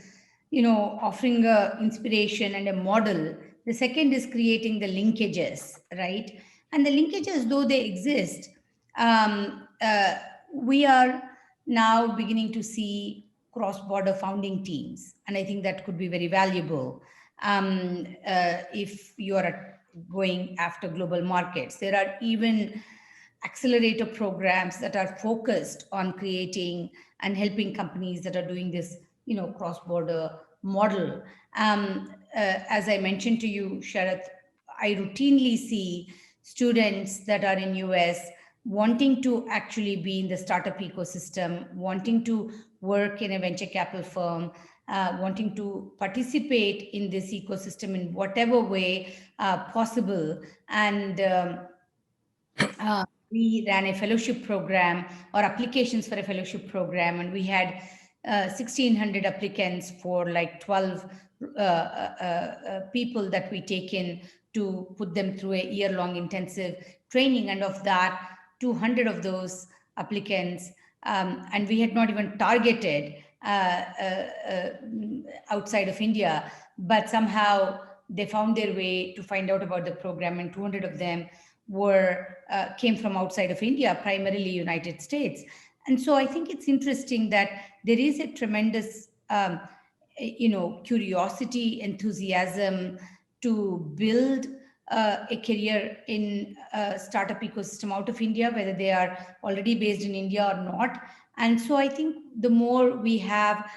offering a inspiration and a model. The second is creating the linkages, right? And the linkages, though they exist, we are now beginning to see cross-border founding teams, and I think that could be very valuable if you are going after global markets. There are even accelerator programs that are focused on creating and helping companies that are doing this, cross-border model. As I mentioned to you, Sharath, I routinely see students that are in US wanting to actually be in the startup ecosystem, wanting to work in a venture capital firm, wanting to participate in this ecosystem in whatever way possible. And we ran a fellowship program or applications for a fellowship program, and we had 1,600 applicants for like 12 people that we take in to put them through a year-long intensive training. And of that, 200 of those applicants, and we had not even targeted outside of India, but somehow they found their way to find out about the program, and 200 of them came from outside of India, primarily United States. And so I think it's interesting that there is a tremendous, curiosity, enthusiasm to build a career in a startup ecosystem out of India, whether they are already based in India or not. And so I think the more we have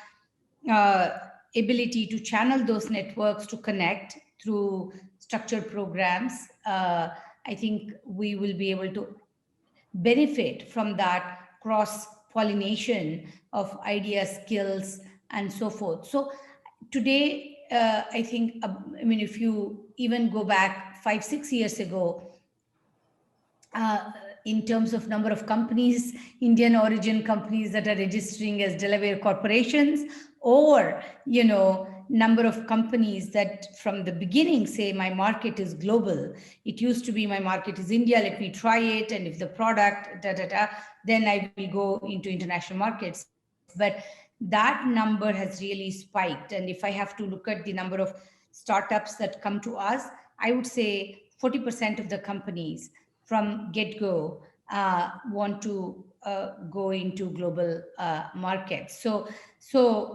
ability to channel those networks to connect through structured programs, I think we will be able to benefit from that cross-pollination of ideas, skills, and so forth. So today, I think, if you even go back 5-6 years ago, in terms of number of companies, Indian origin companies that are registering as Delaware corporations, or, number of companies that from the beginning say my market is global. It used to be my market is India, let me try it. And if the product, then I will go into international markets. But that number has really spiked. And if I have to look at the number of startups that come to us, I would say 40% of the companies from get-go want to go into global markets. So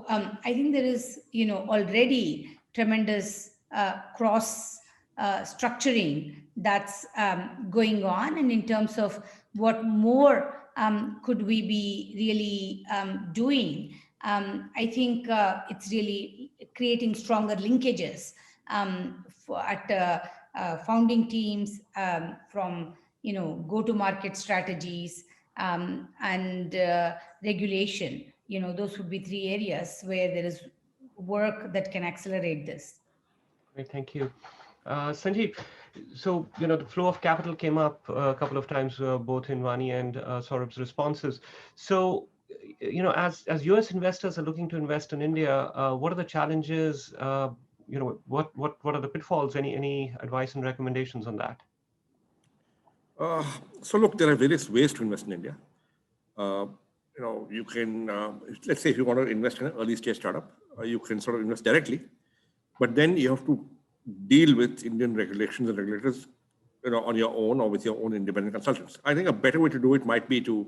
I think there is, already tremendous cross structuring that's going on. And in terms of what more could we be really doing, I think it's really creating stronger linkages at founding teams, from go-to-market strategies, and regulation. Those would be 3 areas where there is work that can accelerate this. Great, thank you. Sanjeev, so, the flow of capital came up a couple of times, both in Vani and Saurabh's responses. So, as US investors are looking to invest in India, what are the challenges? What are the pitfalls? Any advice and recommendations on that? So look, there are various ways to invest in India. You can, let's say if you want to invest in an early stage startup, you can sort of invest directly, but then you have to deal with Indian regulations and regulators, on your own or with your own independent consultants. I think a better way to do it might be to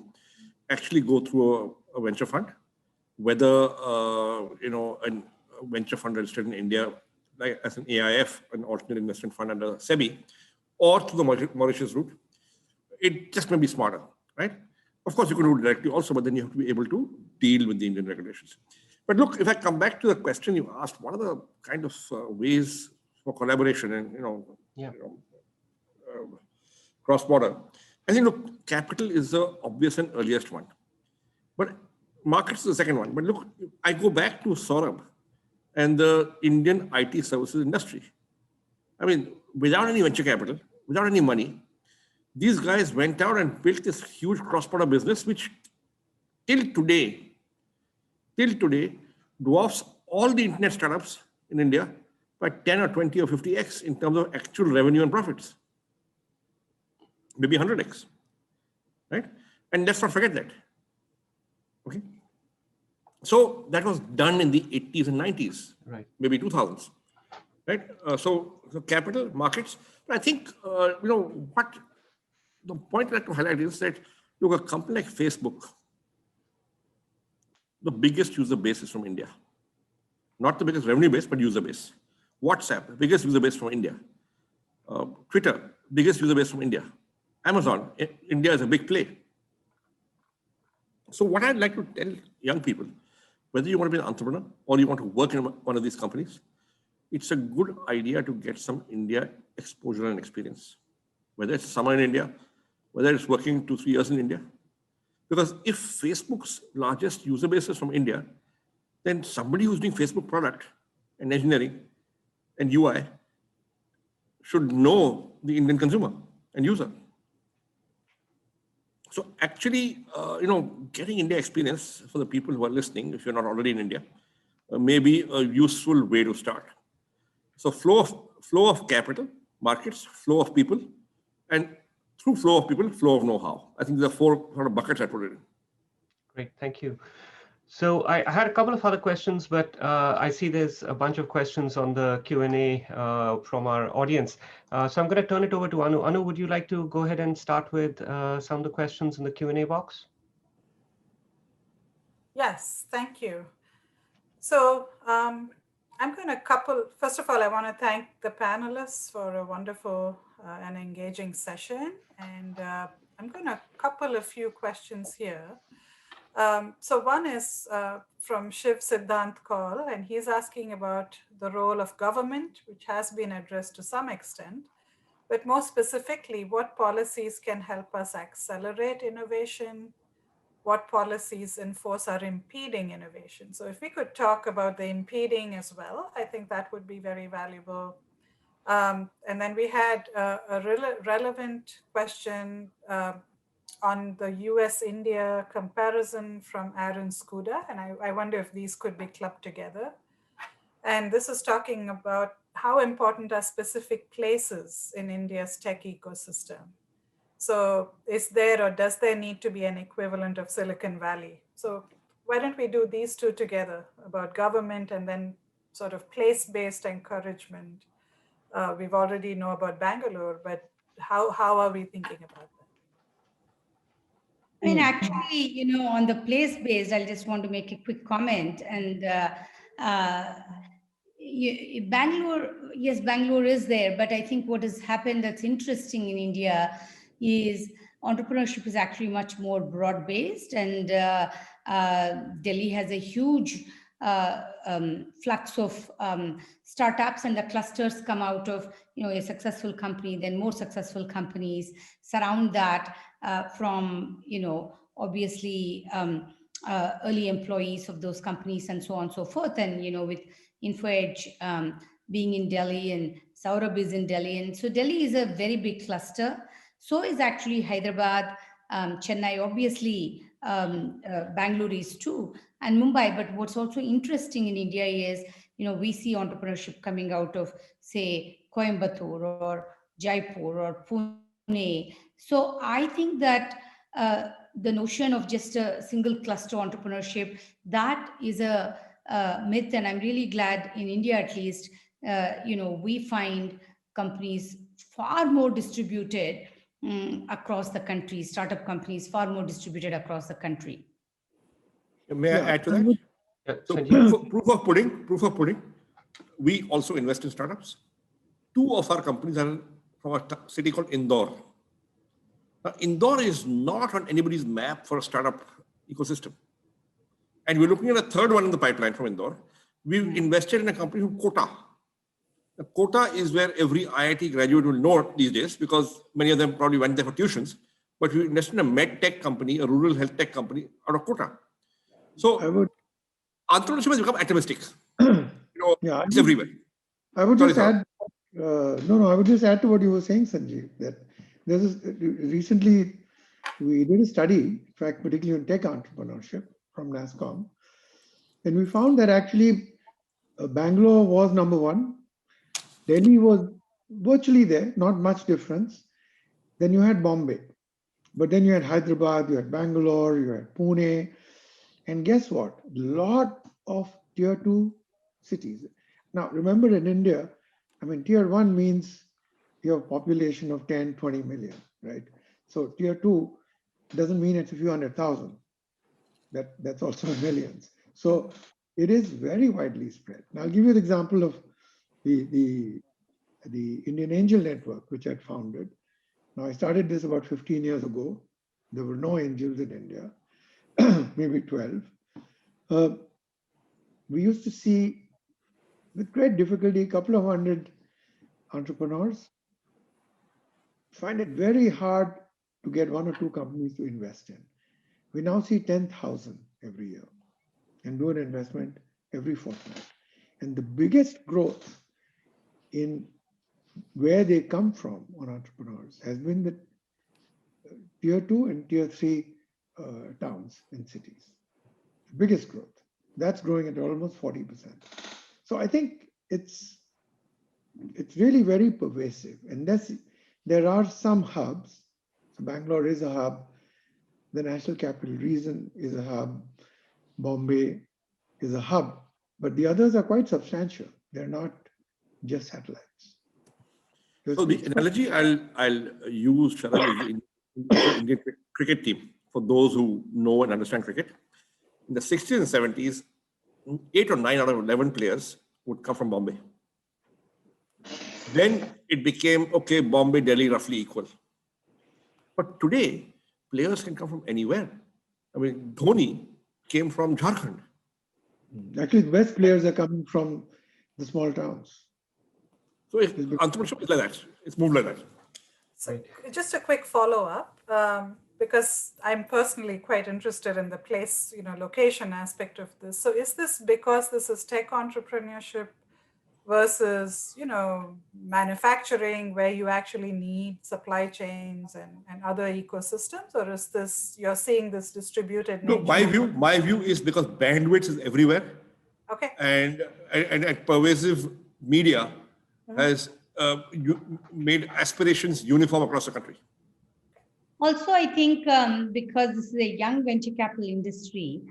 actually go through a venture fund, whether, a venture fund registered in India like as an AIF, an alternate investment fund under SEBI, or through the Mauritius route, it just may be smarter, right? Of course, you can do it directly also, but then you have to be able to deal with the Indian regulations. But look, if I come back to the question you asked, what are the kind of ways for collaboration and cross-border? I think, look, capital is the obvious and earliest one, but markets is the second one. But look, I go back to Saurabh and the Indian IT services industry. I mean, without any venture capital, without any money, these guys went out and built this huge cross-border business, which till today dwarfs all the internet startups in India by 10 or 20 or 50x in terms of actual revenue and profits. Maybe 100x, right? And let's not forget that, okay? So that was done in the 80s and 90s, right? Maybe 2000s, right? So capital, markets, but I think, what the point I'd like to highlight is that, look, a company like Facebook, the biggest user base is from India. Not the biggest revenue base, but user base. WhatsApp, the biggest user base from India. Twitter, biggest user base from India. Amazon, India is a big play. So what I'd like to tell young people, whether you want to be an entrepreneur or you want to work in one of these companies, it's a good idea to get some India exposure and experience. Whether it's summer in India, whether it's working 2-3 years in India. Because if Facebook's largest user base is from India, then somebody who's doing Facebook product and engineering and UI should know the Indian consumer and user. So actually, getting India experience for the people who are listening, if you're not already in India, may be a useful way to start. So flow of capital, markets, flow of people, and through flow of people, flow of know-how. I think there are 4 sort of buckets I put it in. Great, thank you. So I had a couple of other questions, but I see there's a bunch of questions on the Q&A from our audience. So I'm going to turn it over to Anu. Anu, would you like to go ahead and start with some of the questions in the Q&A box? Yes, thank you. So I'm going to first of all, I want to thank the panelists for a wonderful and engaging session. And I'm going to couple a few questions here. So one is from Shiv Siddhant Kaul, and he's asking about the role of government, which has been addressed to some extent, but more specifically, what policies can help us accelerate innovation? What policies enforce or impeding innovation? So if we could talk about the impeding as well, I think that would be very valuable. And then we had a relevant question on the US-India comparison from Aaron Skuda, and I wonder if these could be clubbed together. And this is talking about how important are specific places in India's tech ecosystem. So is there or does there need to be an equivalent of Silicon Valley? So why don't we do these two together, about government and then sort of place-based encouragement? We've already know about Bangalore, but how are we thinking about that? I mean, actually, on the place-based, I just want to make a quick comment. And Bangalore, yes, Bangalore is there, but I think what has happened that's interesting in India is entrepreneurship is actually much more broad-based, and Delhi has a huge flux of startups, and the clusters come out of a successful company, then more successful companies surround that from obviously early employees of those companies and so on and so forth. And with InfoEdge being in Delhi, and Saurabh is in Delhi, and so Delhi is a very big cluster. So is actually Hyderabad, Chennai, obviously Bangalore is too, and Mumbai. But what's also interesting in India is, we see entrepreneurship coming out of, say, Coimbatore or Jaipur or Pune. So I think that the notion of just a single cluster entrepreneurship, that is a myth. And I'm really glad in India, at least, we find companies far more distributed across the country, startup companies far more distributed across the country. May I add to that? Yeah, So Sanjeev. proof of pudding. we also invest in startups. Two of our companies are from a city called Indore. Now, Indore is not on anybody's map for a startup ecosystem. And we're looking at a third one in the pipeline from Indore. We've invested in a company called Kota. The Kota is where every IIT graduate will know these days, because many of them probably went there for tuitions. But we invested in a med tech company, a rural health tech company out of Kota. So entrepreneurship has become atomistic. Yeah, it's everywhere. I would Sorry, just add, I would just add to what you were saying, Sanjeev, that recently we did a study, in fact, particularly on tech entrepreneurship from NASSCOM, and we found that actually Bangalore was number one. Delhi was virtually there, not much difference. Then you had Bombay, but then you had Hyderabad, you had Bangalore, you had Pune, and guess what? A lot of tier 2 cities. Now, remember in India, I mean, tier 1 means you have a population of 10, 20 million, right? So tier 2 doesn't mean it's a few 100,000. That's also millions. So it is very widely spread. Now, I'll give you the example of the Indian Angel Network, which I founded. Now, I started this about 15 years ago. There were no angels in India, maybe 12. We used to see, with great difficulty, a couple of hundred entrepreneurs. Find it very hard to get one or two companies to invest in. We now see 10,000 every year and do an investment every fortnight. And the biggest growth in where they come from on entrepreneurs has been the tier 2 and tier 3 towns and cities. The biggest growth. That's growing at almost 40%. So I think it's really very pervasive. And there are some hubs. So Bangalore is a hub. The National Capital Region is a hub. Bombay is a hub. But the others are quite substantial. They're not just satellites. So the analogy I'll use, Sharan, is the Indian cricket team. For those who know and understand cricket, in the 60s and 70s, 8 or 9 out of 11 players would come from Bombay. Then it became, okay, Bombay, Delhi, roughly equal. But today, players can come from anywhere. I mean, Dhoni came from Jharkhand. Actually, the best players are coming from the small towns. So entrepreneurship is like that. It's moved like that. So just a quick follow-up, because I'm personally quite interested in the place, location aspect of this. So is this because this is tech entrepreneurship versus, manufacturing, where you actually need supply chains and other ecosystems, or is this, you're seeing this distributed nature? No, my view is because bandwidth is everywhere. Okay. And pervasive media has made aspirations uniform across the country. Also, I think because this is a young venture capital industry,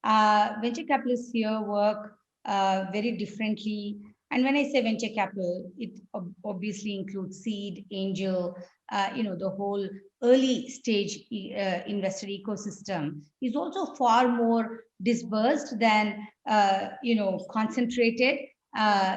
venture capitalists here work very differently. And when I say venture capital, it obviously includes seed, angel, the whole early stage investor ecosystem is also far more dispersed than, concentrated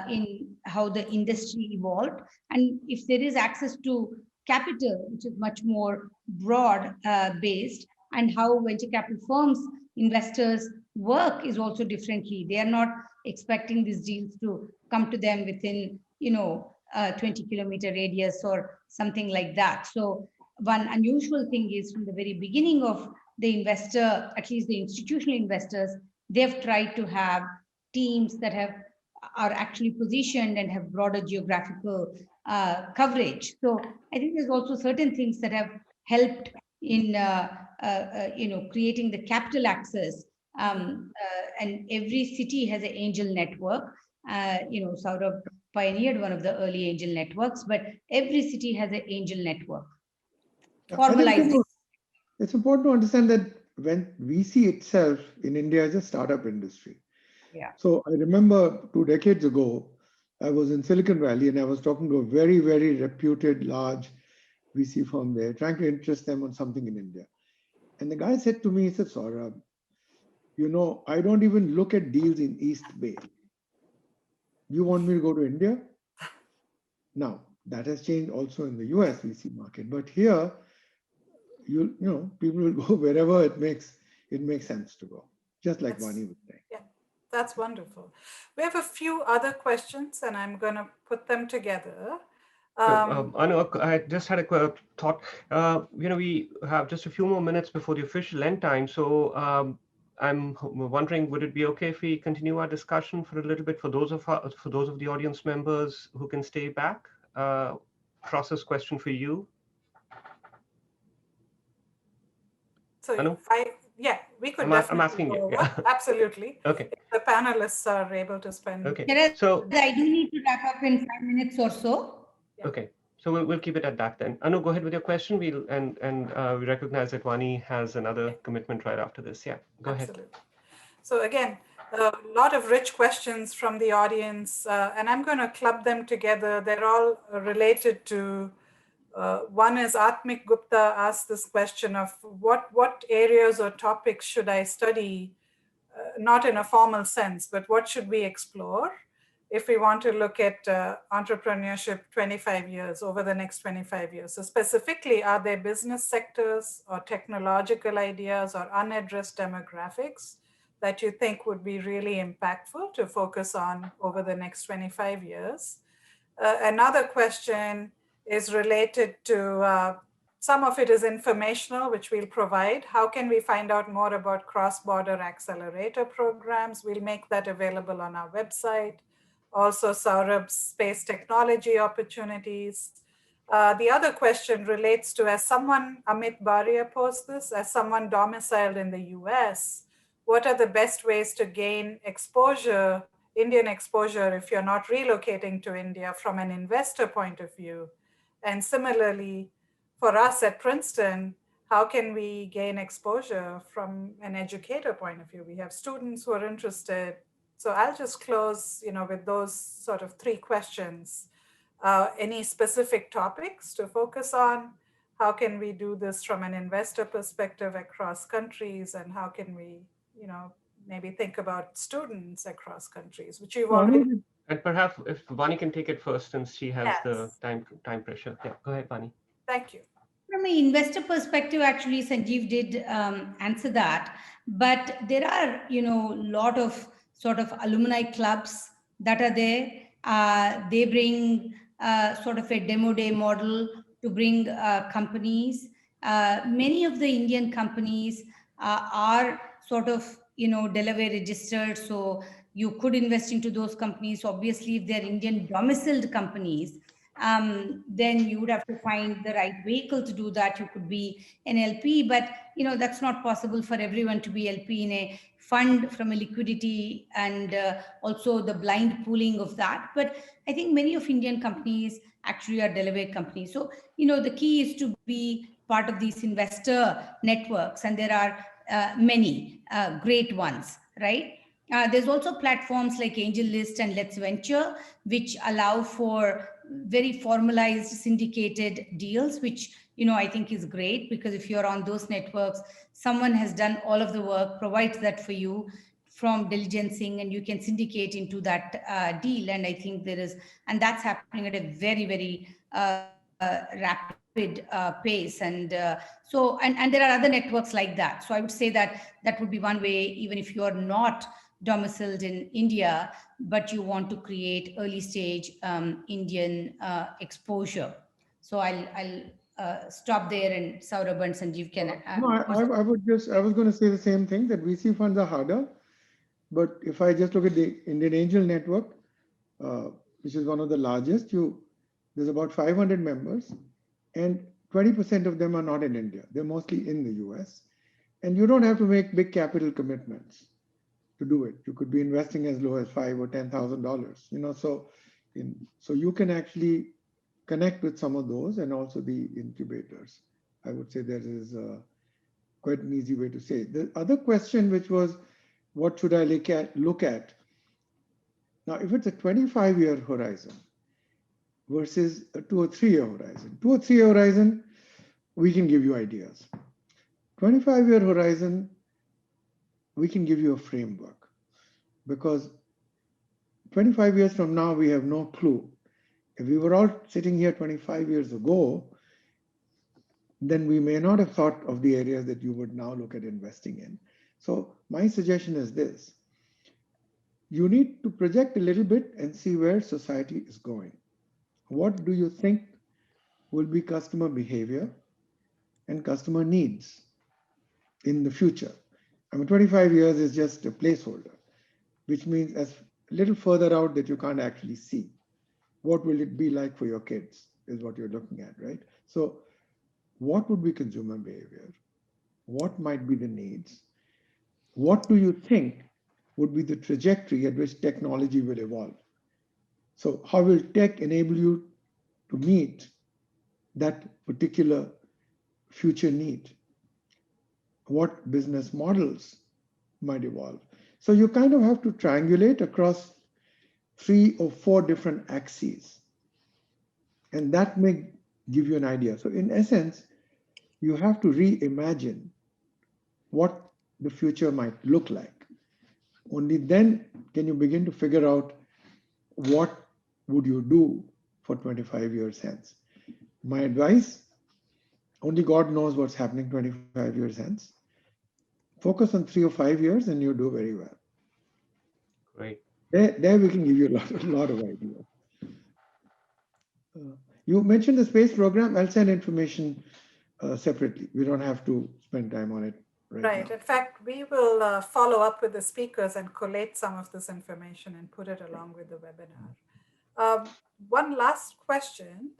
in how the industry evolved. And if there is access to capital, which is much more broad based, and how venture capital firms, investors work is also differently. They are not expecting these deals to come to them within, 20-kilometer radius or something like that. So one unusual thing is from the very beginning of the investor, at least the institutional investors, they've tried to have teams that are actually positioned and have broader geographical coverage. So I think there's also certain things that have helped in creating the capital access. And every city has an angel network. Saurabh pioneered one of the early angel networks, but every city has an angel network. Formalizing. It's important to understand that when VC itself in India is a startup industry. Yeah. So I remember 2 decades ago, I was in Silicon Valley and I was talking to a very, very reputed large VC firm there, trying to interest them on something in India. And the guy said to me, he said, Saurabh, I don't even look at deals in East Bay. you want me to go to India? Now, that has changed also in the US VC market, but here, people will go wherever it makes sense to go, just like Vani was saying. Yeah, that's wonderful. We have a few other questions, and I'm going to put them together. Anu, I just had a thought. We have just a few more minutes before the official end time. So I'm wondering, would it be okay if we continue our discussion for a little bit for those of the audience members who can stay back? Process question for you. So Anu? we could I'm definitely asking go you. over. Yeah. Absolutely. Okay. If the panelists are able to spend. Okay. So I do need to wrap up in 5 minutes or so. Yeah. Okay. So we'll keep it at that then. Anu, go ahead with your question. We recognize that Vani has another commitment right after this. Yeah, go ahead. Absolutely. So again, a lot of rich questions from the audience, and I'm going to club them together. They're all related to, one is Atmik Gupta asked this question of what areas or topics should I study, not in a formal sense, but what should we explore if we want to look at entrepreneurship 25 years, over the next 25 years. So specifically, are there business sectors or technological ideas or unaddressed demographics that you think would be really impactful to focus on over the next 25 years? Another question is related to, some of it is informational, which we'll provide. How can we find out more about cross-border accelerator programs? We'll make that available on our website. Also, Saurabh's space technology opportunities. The other question relates to, as someone, Amit Baria posed this, as someone domiciled in the US, what are the best ways to gain exposure, Indian exposure, if you're not relocating to India from an investor point of view? And similarly, for us at Princeton, how can we gain exposure from an educator point of view? We have students who are interested. So I'll just close, with those sort of three questions. Any specific topics to focus on? How can we do this from an investor perspective across countries? And how can we, maybe think about students across countries, which you've already. And perhaps if Vani can take it first, since she has the Yes. time pressure. Yeah, go ahead, Vani. Thank you. From an investor perspective, actually, Sanjeev did answer that. But there are, lot of sort of alumni clubs that are there. They bring sort of a demo day model to bring companies. Many of the Indian companies are sort of, Delaware registered. So you could invest into those companies. Obviously, if they're Indian domiciled companies, then you would have to find the right vehicle to do that. You could be an LP, but that's not possible for everyone to be LP in a fund from a liquidity and also the blind pooling of that. But I think many of Indian companies actually are Delaware companies. So, the key is to be part of these investor networks, and there are many great ones, right? There's also platforms like AngelList and Let's Venture, which allow for very formalized syndicated deals, which I think is great, because if you're on those networks, someone has done all of the work, provides that for you from diligencing, and you can syndicate into that deal. And I think and that's happening at a very, very rapid pace. And so there are other networks like that. So I would say that would be one way, even if you are not domiciled in India, but you want to create early stage Indian exposure. So I'll stop there, and Saurabh and Sanjeev can. No, I was going to say the same thing, that VC funds are harder. But if I just look at the Indian Angel Network, which is one of the largest, there's about 500 members, and 20% of them are not in India. They're mostly in the US. And you don't have to make big capital commitments to do it. You could be investing as low as $5,000 or $10,000, so you can actually connect with some of those, and also the incubators. I would say that is quite an easy way to say it. The other question, which was, what should I look at? Now, if it's a 25-year horizon versus a 2 or 3 year horizon, 2 or 3 year horizon, we can give you ideas. 25-year horizon, we can give you a framework, because 25 years from now, we have no clue. If we were all sitting here 25 years ago, then we may not have thought of the areas that you would now look at investing in. So my suggestion is this. You need to project a little bit and see where society is going. What do you think will be customer behavior and customer needs in the future? I mean, 25 years is just a placeholder, which means as little further out that you can't actually see. What will it be like for your kids is what you're looking at, right? So what would be consumer behavior? What might be the needs? What do you think would be the trajectory at which technology will evolve? So how will tech enable you to meet that particular future need? What business models might evolve? So you kind of have to triangulate across 3 or 4 different axes. And that may give you an idea. So in essence, you have to reimagine what the future might look like. Only then can you begin to figure out what would you do for 25 years hence. My advice, only God knows what's happening 25 years hence. Focus on 3 or 5 years and you do very well. Great. There we can give you a lot of ideas. You mentioned the space program. I'll send information separately. We don't have to spend time on it right now. In fact, we will follow up with the speakers and collate some of this information and put it along with the webinar. One last question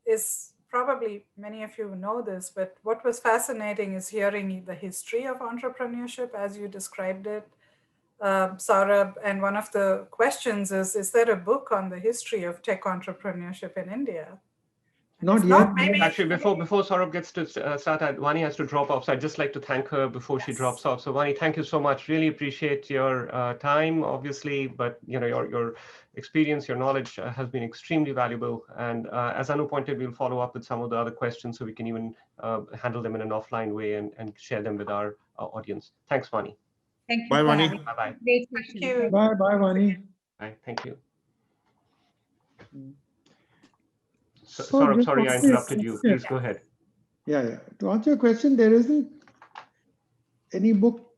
is probably many of you know this, but what was fascinating is hearing the history of entrepreneurship as you described it, Saurabh. And one of the questions is there a book on the history of tech entrepreneurship in India? Not yet. Actually, before Saurabh gets to start, Vani has to drop off. So I'd just like to thank her before she drops off. So Vani, thank you so much. Really appreciate your time, obviously, but your experience, your knowledge has been extremely valuable. And as Anu pointed, we'll follow up with some of the other questions so we can even handle them in an offline way and share them with our audience. Thanks, Vani. Thank you. Bye, Vani. Bye-bye. Great Thank session. you. Bye, Vani. Bye. Thank you. So Saurabh, just sorry, I answer your interrupted you. question. Please go ahead. Yeah. To answer your question, there isn't any book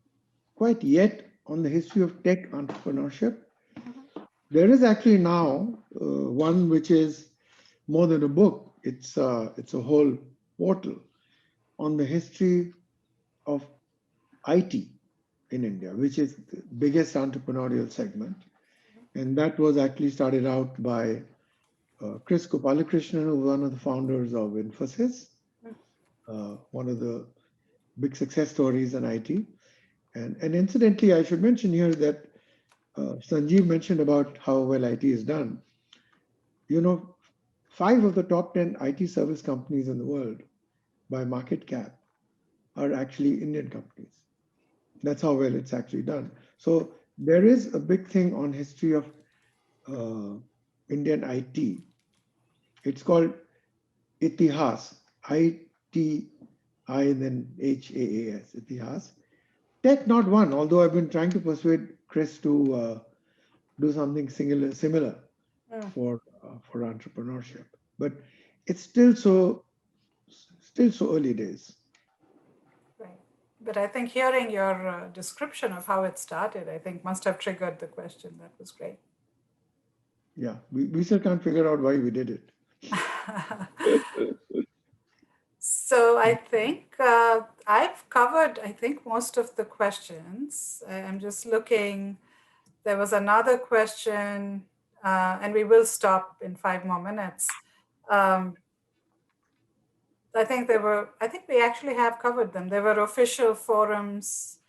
quite yet on the history of tech entrepreneurship. There is actually now one which is more than a book. It's a whole portal on the history of IT in India, which is the biggest entrepreneurial segment. And that was actually started out by Chris Gopalakrishnan, who was one of the founders of Infosys, one of the big success stories in IT. And incidentally, I should mention here that Sanjeev mentioned about how well IT is done. 5 of the top 10 IT service companies in the world by market cap are actually Indian companies. That's how well it's actually done. So there is a big thing on history of Indian IT. It's called Itihas, I-T-I then H-A-A-S, Itihas. Tech not one, although I've been trying to persuade Chris to do something similar for entrepreneurship. But it's still so early days. Right. But I think hearing your description of how it started, I think must have triggered the question. That was great. Yeah, we still can't figure out why we did it. So I think I've covered, most of the questions. I'm just looking. There was another question, and we will stop in 5 more minutes. I think we actually have covered them. There were official forums,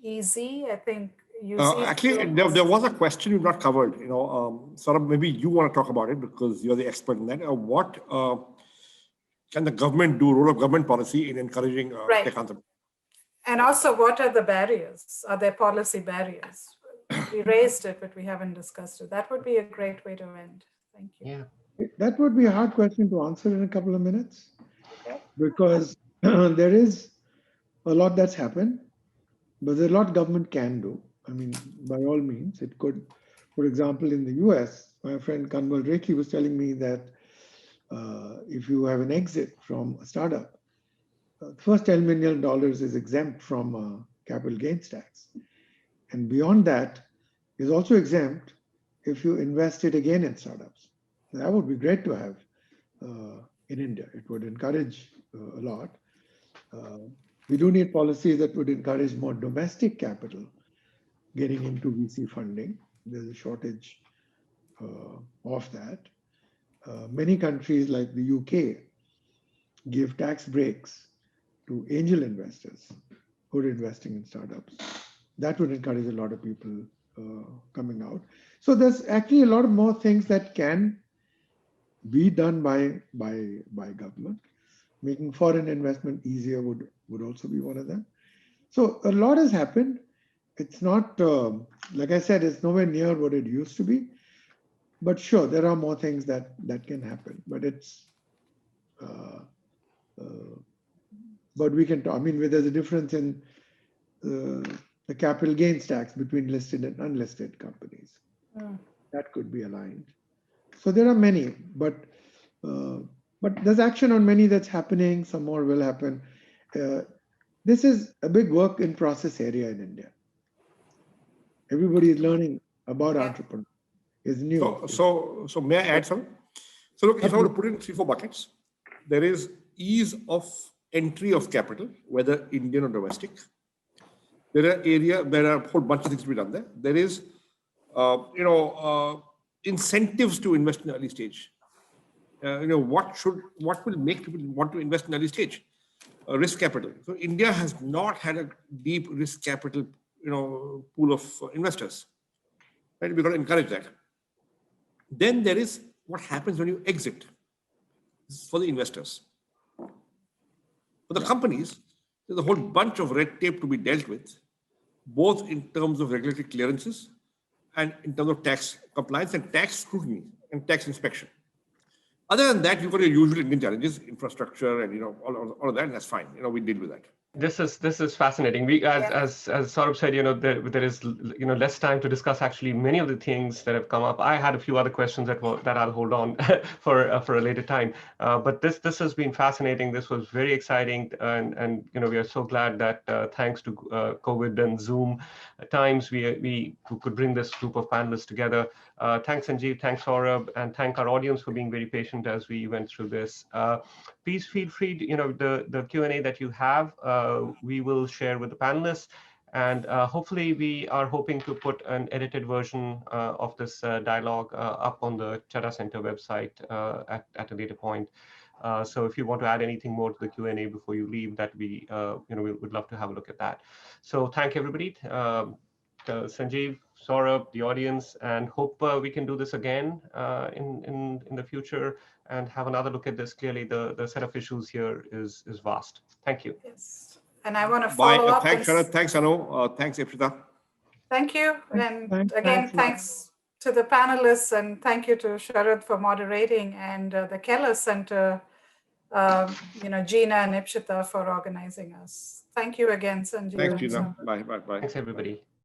easy, I think. Actually, there was a question you've not covered. Saurabh, maybe you want to talk about it because you're the expert in that. What can the government do, role of government policy in encouraging tech entrepreneurs? And also, what are the barriers? Are there policy barriers? We raised it, but we haven't discussed it. That would be a great way to end. Thank you. Yeah. That would be a hard question to answer in a couple of minutes, because there is a lot that's happened, but there's a lot government can do. I mean, by all means, it could. For example, in the US, my friend Kanwal Rekhi was telling me that if you have an exit from a startup, first $10 million is exempt from capital gains tax. And beyond that is also exempt if you invest it again in startups. That would be great to have in India. It would encourage a lot. We do need policies that would encourage more domestic capital getting into VC funding. There's a shortage of that. Many countries like the UK give tax breaks to angel investors who are investing in startups. That would encourage a lot of people coming out. So there's actually a lot of more things that can be done by government. Making foreign investment easier would also be one of them. So a lot has happened. It's not, like I said, it's nowhere near what it used to be. But sure, there are more things that can happen. But it's, but we can talk. I mean, there's a difference in the capital gains tax between listed and unlisted companies. That could be aligned. So there are many, but there's action on many that's happening. Some more will happen. This is a big work in process area in India. Everybody is learning about entrepreneurship. It's new. So may I add some? So look, if I were to put in 3-4 buckets, there is ease of entry of capital, whether Indian or domestic. There are a whole bunch of things to be done there. There is, incentives to invest in early stage. What will make people want to invest in early stage? Risk capital. So India has not had a deep risk capital, pool of investors. Right? We've got to encourage that. Then there is what happens when you exit. This is for the investors. For the companies, there's a whole bunch of red tape to be dealt with, both in terms of regulatory clearances and in terms of tax compliance and tax scrutiny and tax inspection. Other than that, you've got your usual Indian challenges, infrastructure, and all of that, and that's fine. We deal with that. This is fascinating. We, as Saurabh said, there is less time to discuss actually many of the things that have come up. I had a few other questions that I'll hold on for a later time. But this has been fascinating. This was very exciting, and we are so glad that thanks to COVID and Zoom times, we could bring this group of panelists together. Thanks, Sanjeev. Thanks, Saurabh, and thank our audience for being very patient as we went through this. Please feel free to, the Q&A that you have, we will share with the panelists. And hopefully we are hoping to put an edited version of this dialogue up on the Chadha Center website at a later point. So if you want to add anything more to the Q&A before you leave, that we would love to have a look at that. So thank everybody. Sanjeev, Saurabh, the audience, and hope we can do this again in the future and have another look at this. Clearly, the set of issues here is vast. Thank you. Yes, and I want to follow up. Thanks, Sharad. Thanks, Anu. Thanks, Ipshita. Thank you, and again, thanks to the panelists, and thank you to Sharad for moderating, and the Keller Center, Gina and Ipshita for organizing us. Thank you again, Sanjeev. Thanks, Gina. Bye. Thanks, everybody.